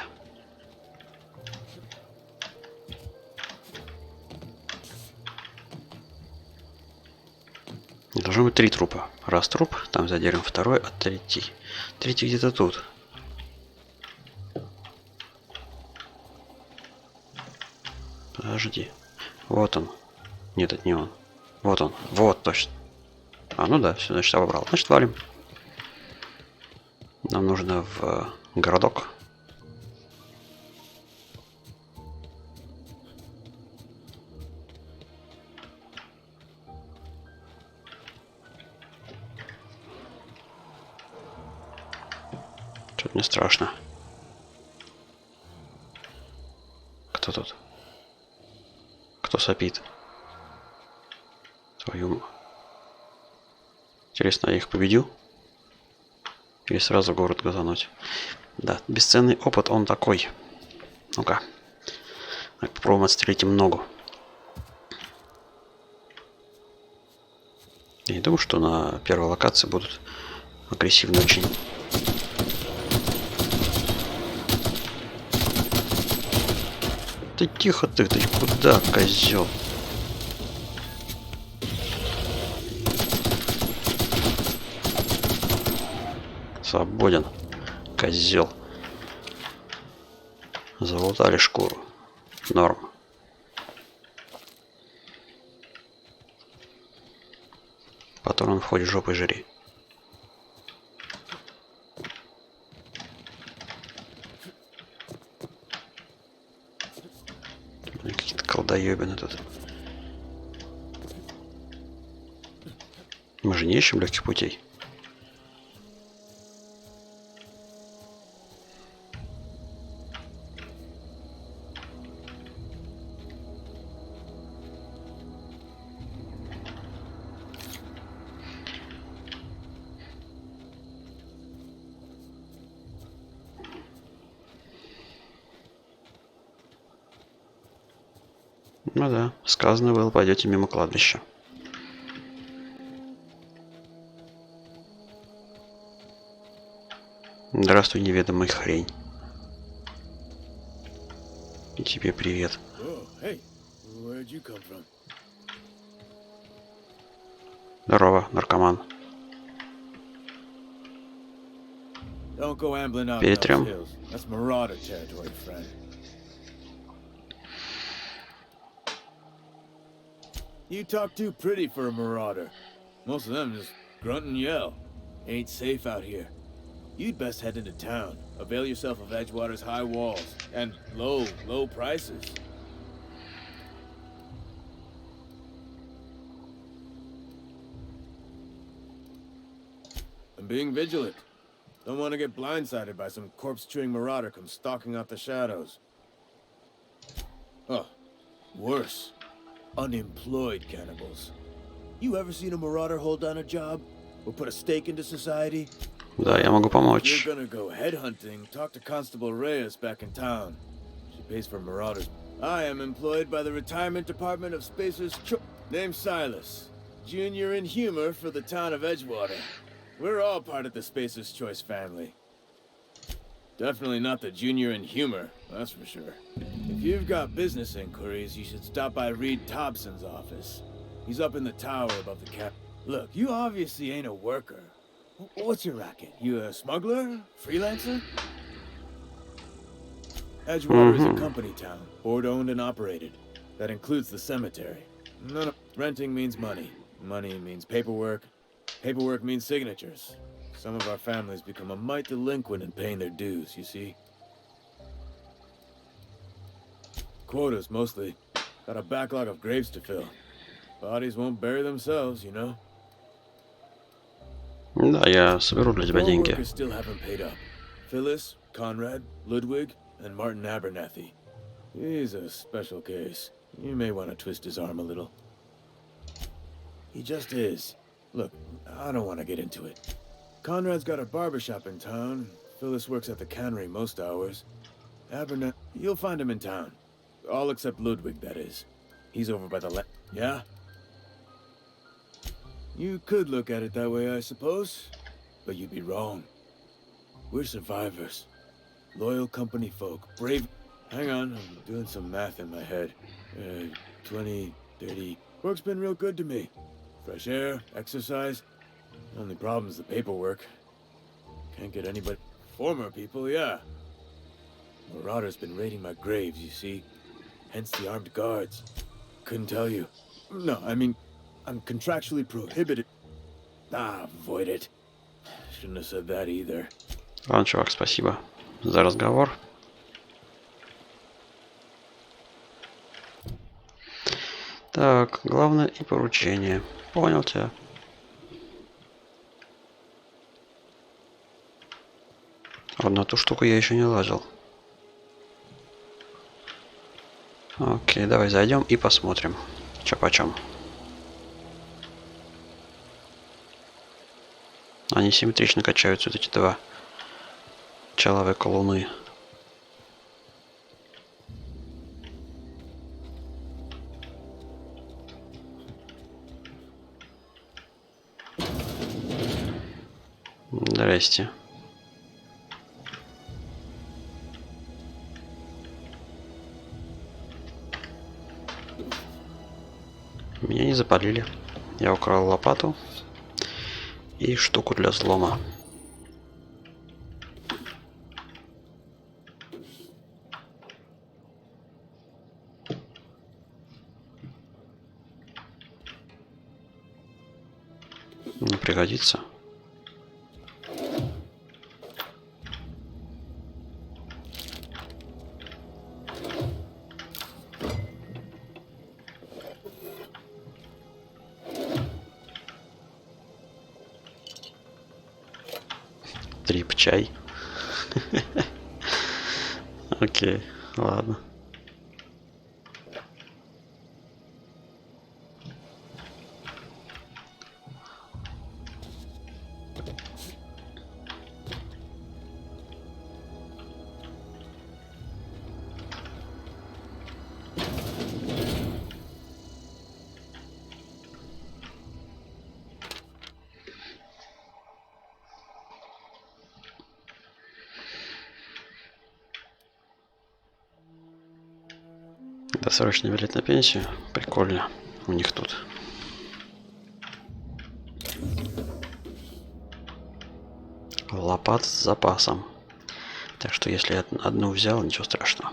Должно быть 3 трупа. Раз труп, там за деревом второй, а третий. Третий где-то тут. Подожди. Вот он. Нет, это не он. Вот он. Вот, точно. А, ну да, все, значит, обобрал. Значит, валим. Нам нужно в городок. Что-то не страшно. Кто тут? Кто сопит? Твою... Интересно, я их победю? Или сразу в город газануть? Да, бесценный опыт, он такой. Ну-ка. Попробуем отстрелить им ногу. Я не думаю, что на первой локации будут агрессивно очень. Ты тихо, ты куда, козел? Свободен, козел. Залутали шкуру. Норм. Патрон входит жопой жри. Какие-то колдоебины тут. Мы же не ищем легких путей. Ну да, сказано было, пойдете мимо кладбища. Здравствуй, неведомый хрень. И тебе привет. Здорово, наркоман. Перетрем. You talk too pretty for a marauder. Most of them just grunt and yell. Ain't safe out here. You'd best head into town. Avail yourself of Edgewater's high walls and low prices. I'm being vigilant. Don't want to get blindsided by some corpse-chewing marauder come stalking out the shadows. Oh, worse. Unemployed cannibals. You ever seen a marauder hold down a job? Or put a stake into society? Да, я могу помочь. If you're gonna go headhunting, talk to Constable Reyes back in town. She pays for marauders. I am employed by the Retirement Department of Spacer's named Silas. Junior in humor for the town of Edgewater. We're all part of the Spacer's Choice family. Definitely not the junior in humor, that's for sure. If you've got business inquiries, you should stop by Reed Thompson's office. He's up in the tower above the cap. Look, you obviously ain't a worker. What's your racket? You a smuggler? Freelancer? Edgewater is a company town, board-owned and operated. That includes the cemetery. No, renting means money. Money means paperwork. Paperwork means signatures. Some of our families become a mite delinquent in paying their dues, you see. Quotas, mostly. Got a backlog of graves to fill. Bodies won't bury themselves, you know. Да, я соберу для тебя деньги. Workers still haven't paid up. Phyllis, Conrad, Ludwig, and Martin Abernathy. He's a special case. You may want to twist his arm a little. He just is. Look, I don't want to get into it. Conrad's got a barbershop in town. Phyllis works at the cannery most hours. Abernathy, you'll find him in town. All except Ludwig, that is. He's over by the Yeah? You could look at it that way, I suppose. But you'd be wrong. We're survivors. Loyal company folk, brave. Hang on, I'm doing some math in my head. 20, 30. Work's been real good to me. Fresh air, exercise. Only problem's the paperwork. Can't get anybody. Former people, yeah. Marauders been raiding my graves, you see. Hence the armed guards. Couldn't tell you. No, I mean, I'm contractually prohibited. Avoid it. Shouldn't have said that either. Ладно, чувак, спасибо за разговор. Так, главное и поручение. Понял тебя. Вот на ту штуку я еще не лазил. Окей, давай зайдем и посмотрим, чё почем. Они симметрично качаются, вот эти два человека Луны. Здрасте. Меня не запалили. Я украл лопату и штуку для взлома. Не пригодится. Трип-чай. Окей, ладно. Досрочный билет на пенсию. Прикольно. У них тут. Лопат с запасом. Так что если я одну взял, ничего страшного.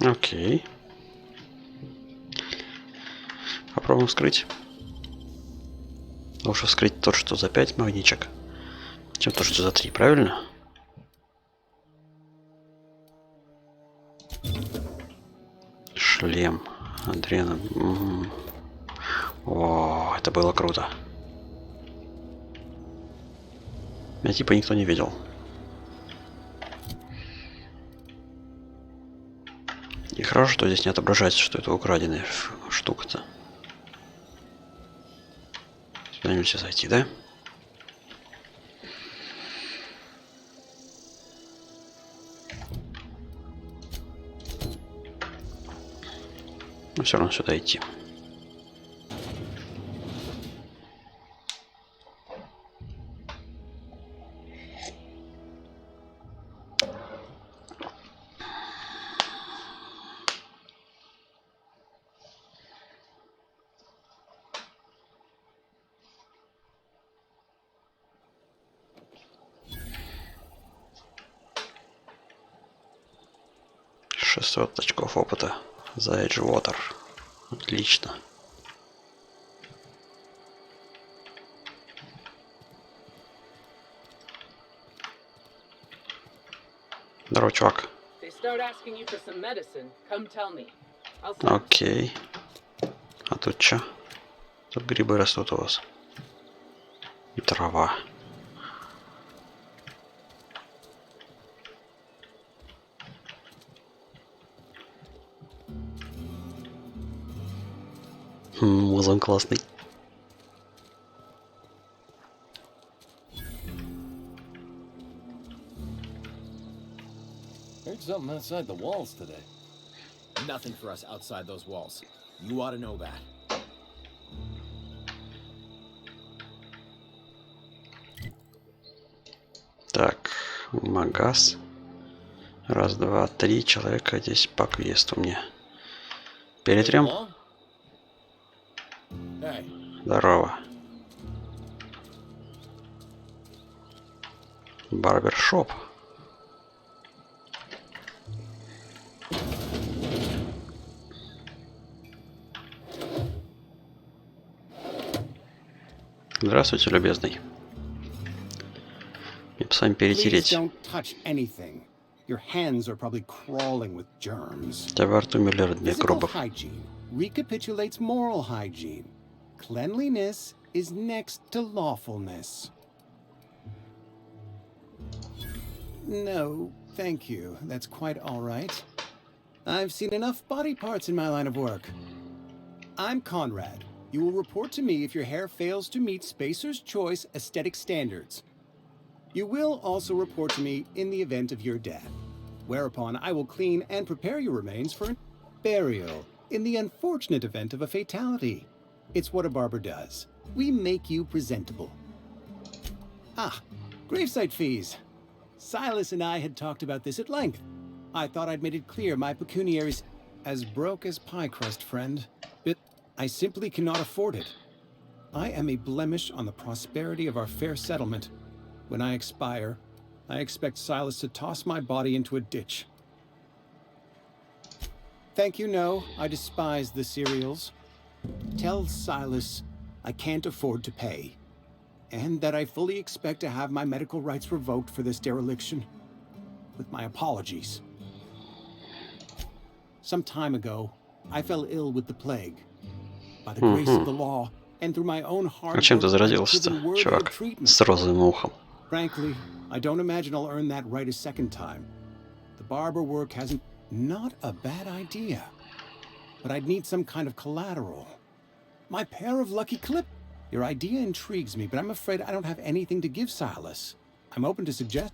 Окей. Попробуем вскрыть. Лучше вскрыть тот, что за 5 магничек, чем то, что за 3, правильно? Шлем. Адрена. О, это было круто. Меня типа никто не видел. И хорошо, что здесь не отображается, что это украденная штука-то. Сюда нельзя зайти, да? Но все равно сюда идти. .600 очков опыта за Edgewater. Отлично. Здорово, чувак. Окей. А тут что? Тут грибы растут у вас. И трава. Музон классный. Heard something outside the walls today. Nothing for us outside those walls. You ought to know that. Так, магаз. Раз, два, три человека здесь по квесту мне. Перетрем. Hey, Здорово. Барбершоп. Здравствуйте, любезный. Мне бы с вами Please перетереть. don't touch anything. Your hands are probably crawling with У germs. тебя во рту миллиард Physical микробов. hygiene recapitulates moral hygiene. Cleanliness is next to lawfulness. No, thank you. That's quite all right. I've seen enough body parts in my line of work. I'm Conrad. You will report to me if your hair fails to meet Spacer's Choice aesthetic standards. You will also report to me in the event of your death, whereupon I will clean and prepare your remains for burial in the unfortunate event of a fatality. It's what a barber does. We make you presentable. Ah, gravesite fees. Silas and I had talked about this at length. I thought I'd made it clear my pecuniaries as broke as pie crust, friend. But I simply cannot afford it. I am a blemish on the prosperity of our fair settlement. When I expire, I expect Silas to toss my body into a ditch. Thank you, no. I despise the cereals. Tell Silas I can't afford to pay, and that I fully expect to have my medical rights revoked for this dereliction. With my apologies. Some time ago, I fell ill with the plague. By the grace of the law, and through my own hard А чем ты work, I've заразился-то, proven worthy of чувак? treatment. С розовым ухом. Frankly, I don't imagine I'll earn that right a second time. The barber work hasn't... Not a bad idea. But I'd need some kind of collateral. My pair of lucky clip... Your idea intrigues me, but I'm afraid I don't have anything to give Silas. I'm open to suggest...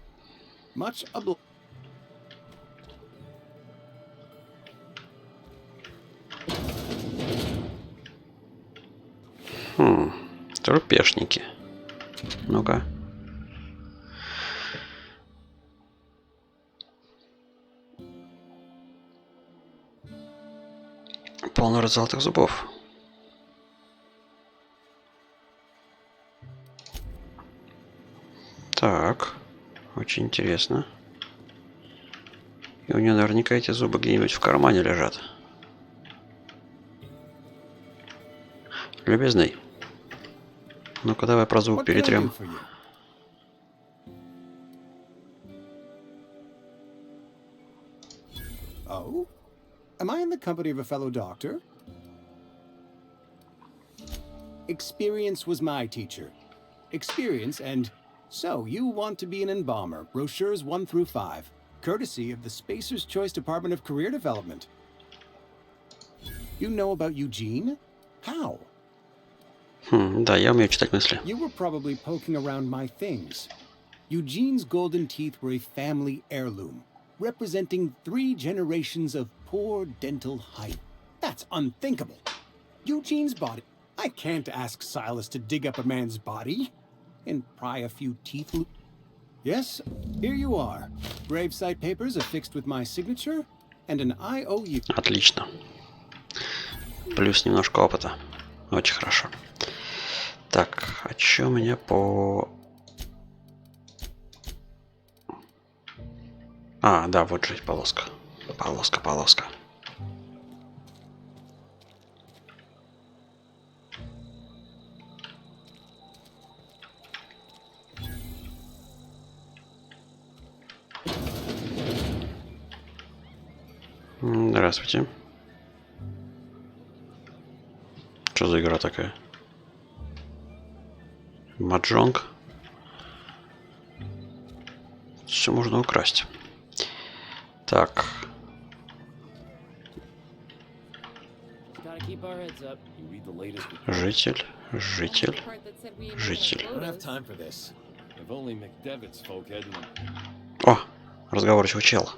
Much obli... Трупешники. Ну-ка. Полный рот золотых зубов. Так. Очень интересно. И у нее наверняка эти зубы где-нибудь в кармане лежат. Любезный. Ну-ка давай про звук What can I do перетрем. for you? Oh? Am I in the company of a fellow doctor? Experience was my teacher. Experience and... So, you want to be an embalmer. Brochures 1 through 5. Courtesy of the Spacer's Choice Department of Career Development. You know about Eugene? How? Да, я умею читать мысли. You were probably poking around my things. Eugene's golden teeth were a family heirloom, representing 3 generations of poor dental height. That's unthinkable. Eugene's body. I can't ask Silas to dig up a man's body and pry a few teeth. Yes, here you are. Gravesite papers affixed with my signature and an IOU. Отлично. Плюс немножко опыта. Очень хорошо. Так, а чё у меня по... А, да, вот же полоска. Полоска. Здравствуйте. Что за игра такая? Маджонг. Все можно украсть. Так. Житель. Житель. Житель. О! Разговорчивый чел.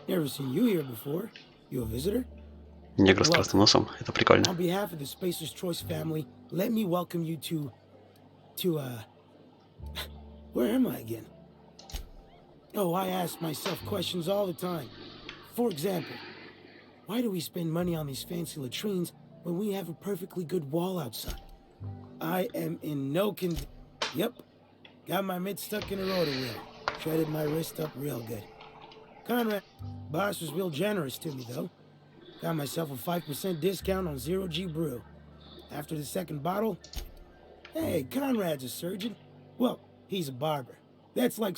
Негр с красным носом. Это прикольно. On behalf of the Spacer's Choice family, let me welcome you to where am I again? Oh, I ask myself questions all the time. For example, why do we spend money on these fancy latrines when we have a perfectly good wall outside? I am in no Yep. Got my mitt stuck in a rotor wheel. Shredded my wrist up real good. Conrad, boss was real generous to me, though. Got myself a 5% discount on Zero G Brew. After the second bottle... Hey, Conrad's a surgeon. Well, he's a barber. That's like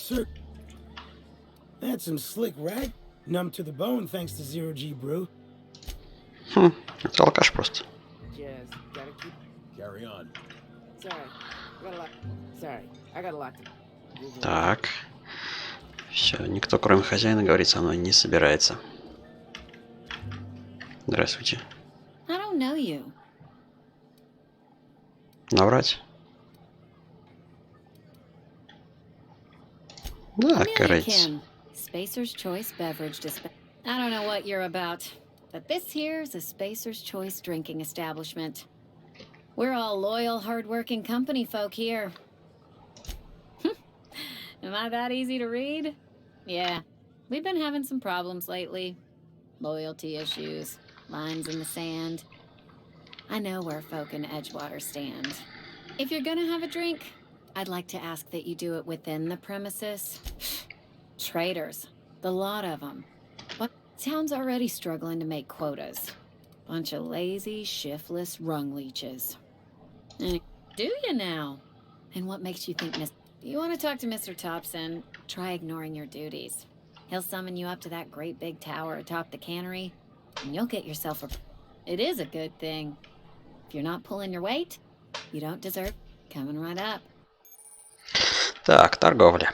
That's some slick rag. Numb to the bone thanks to Zero G Brew. Это алкаш просто. Carry on. Так. Все, никто, кроме хозяина, говорить со мной не собирается. Здравствуйте. I don't know you. Наврать? Да, короче. Kim, Spacer's Choice beverage dispenser. I don't know what you're about, but this here's a Spacer's Choice drinking establishment. We're all loyal, hard-working company folk here. Am I that easy to read? Yeah, we've been having some problems lately. Loyalty issues, lines in the sand. I know where folk in Edgewater stand. If you're gonna have a drink, I'd like to ask that you do it within the premises. Traitors, the lot of them. But town's already struggling to make quotas. Bunch of lazy, shiftless rung leeches. And do you now? And what makes you think you want to talk to Mr. Thompson? Try ignoring your duties. He'll summon you up to that great big tower atop the cannery, and you'll get yourself a... It is a good thing. If you're not pulling your weight, you don't deserve coming right up. Так, торговля.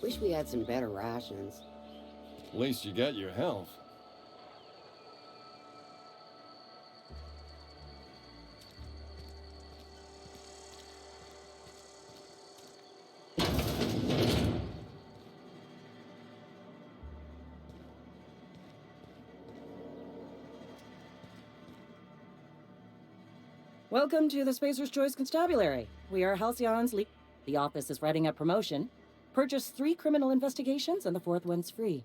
Wish we had some better rations. At least you got your health. Welcome to the Spacer's Choice Constabulary. We are Halcyon's lead. The office is writing up promotion. Purchase 3 criminal investigations and the 4th one's free.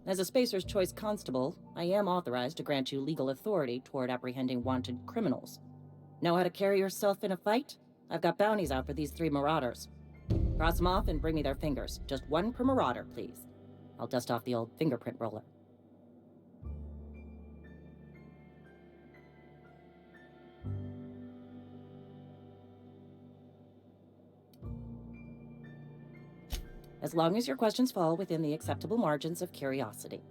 As a Spacer's Choice Constable, I am authorized to grant you legal authority toward apprehending wanted criminals. Know how to carry yourself in a fight? I've got bounties out for these 3 marauders. Cross them off and bring me their fingers. Just 1 per marauder, please. I'll dust off the old fingerprint roller. As long as your questions fall within the acceptable margins of curiosity.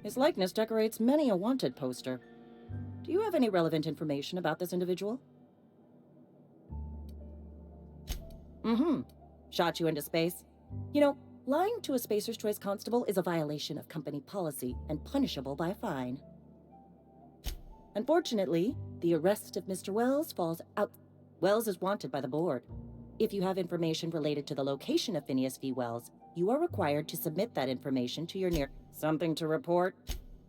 His likeness decorates many a wanted poster. Do you have any relevant information about this individual? Shot you into space? You know, lying to a Spacer's Choice Constable is a violation of company policy and punishable by a fine. Unfortunately, the arrest of Mr. Wells falls out. Wells is wanted by the board. If you have information related to the location of Phineas V. Wells, you are required to submit that information to your near... Something to report?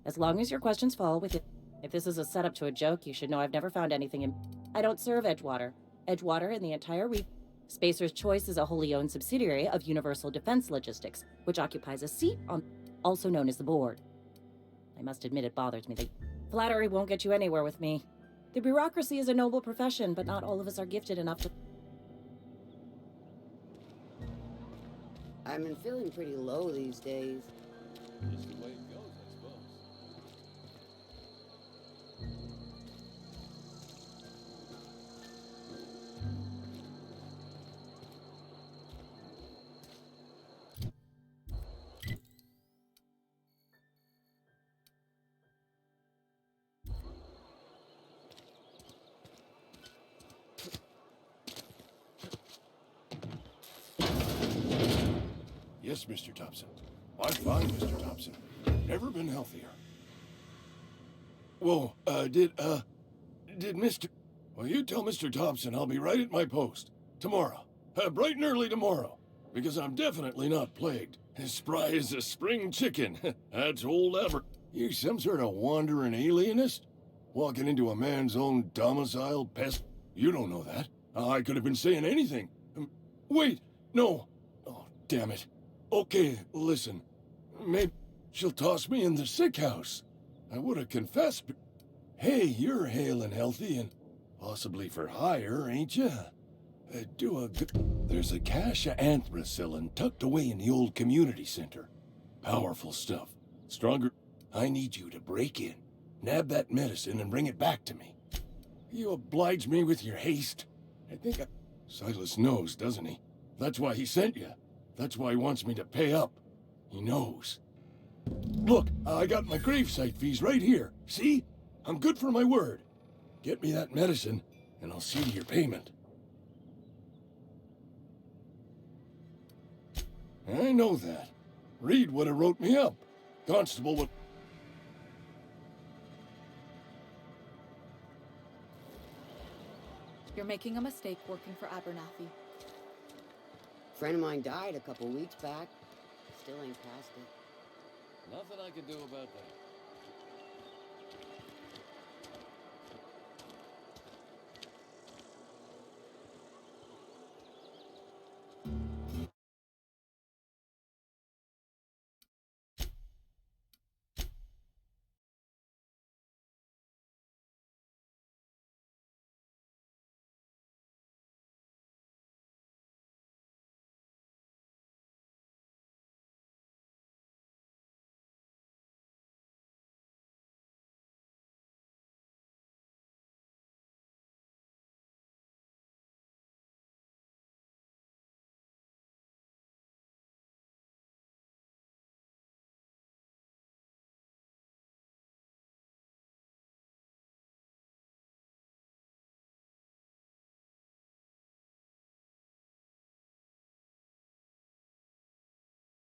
As long as your questions fall within... If this is a setup to a joke, you should know I've never found anything in... I don't serve Edgewater. Edgewater and the entire Spacer's Choice is a wholly owned subsidiary of Universal Defense Logistics, which occupies a seat on... also known as the board. I must admit it bothers me that... Flattery won't get you anywhere with me. The bureaucracy is a noble profession, but not all of us are gifted enough to... I've been feeling pretty low these days. Just the way it goes, I suppose. Yes, Mr. Thompson. I'm fine, Mr. Thompson. Never been healthier. Whoa, did Mr... Well, you tell Mr. Thompson I'll be right at my post. Tomorrow. Bright and early tomorrow. Because I'm definitely not plagued. As spry as a spring chicken. That's old Aber. You some sort of wandering alienist? Walking into a man's own domicile pest? You don't know that. I could have been saying anything. Wait, no. Oh, damn it. Okay, listen. Maybe she'll toss me in the sick house. I would have confessed, but... Hey, you're hale and healthy and possibly for hire, ain't you? Do a good... There's a cache of anthracillin tucked away in the old community center. Powerful stuff. Stronger... I need you to break in, nab that medicine and bring it back to me. You oblige me with your haste. I think I... Silas knows, doesn't he? That's why he sent you. That's why he wants me to pay up. He knows. Look, I got my gravesite fees right here. See? I'm good for my word. Get me that medicine, and I'll see to your payment. I know that. Reed would have wrote me up. Constable would... You're making a mistake working for Abernathy. Friend of mine died a couple weeks back. Still ain't past it. Nothing I can do about that.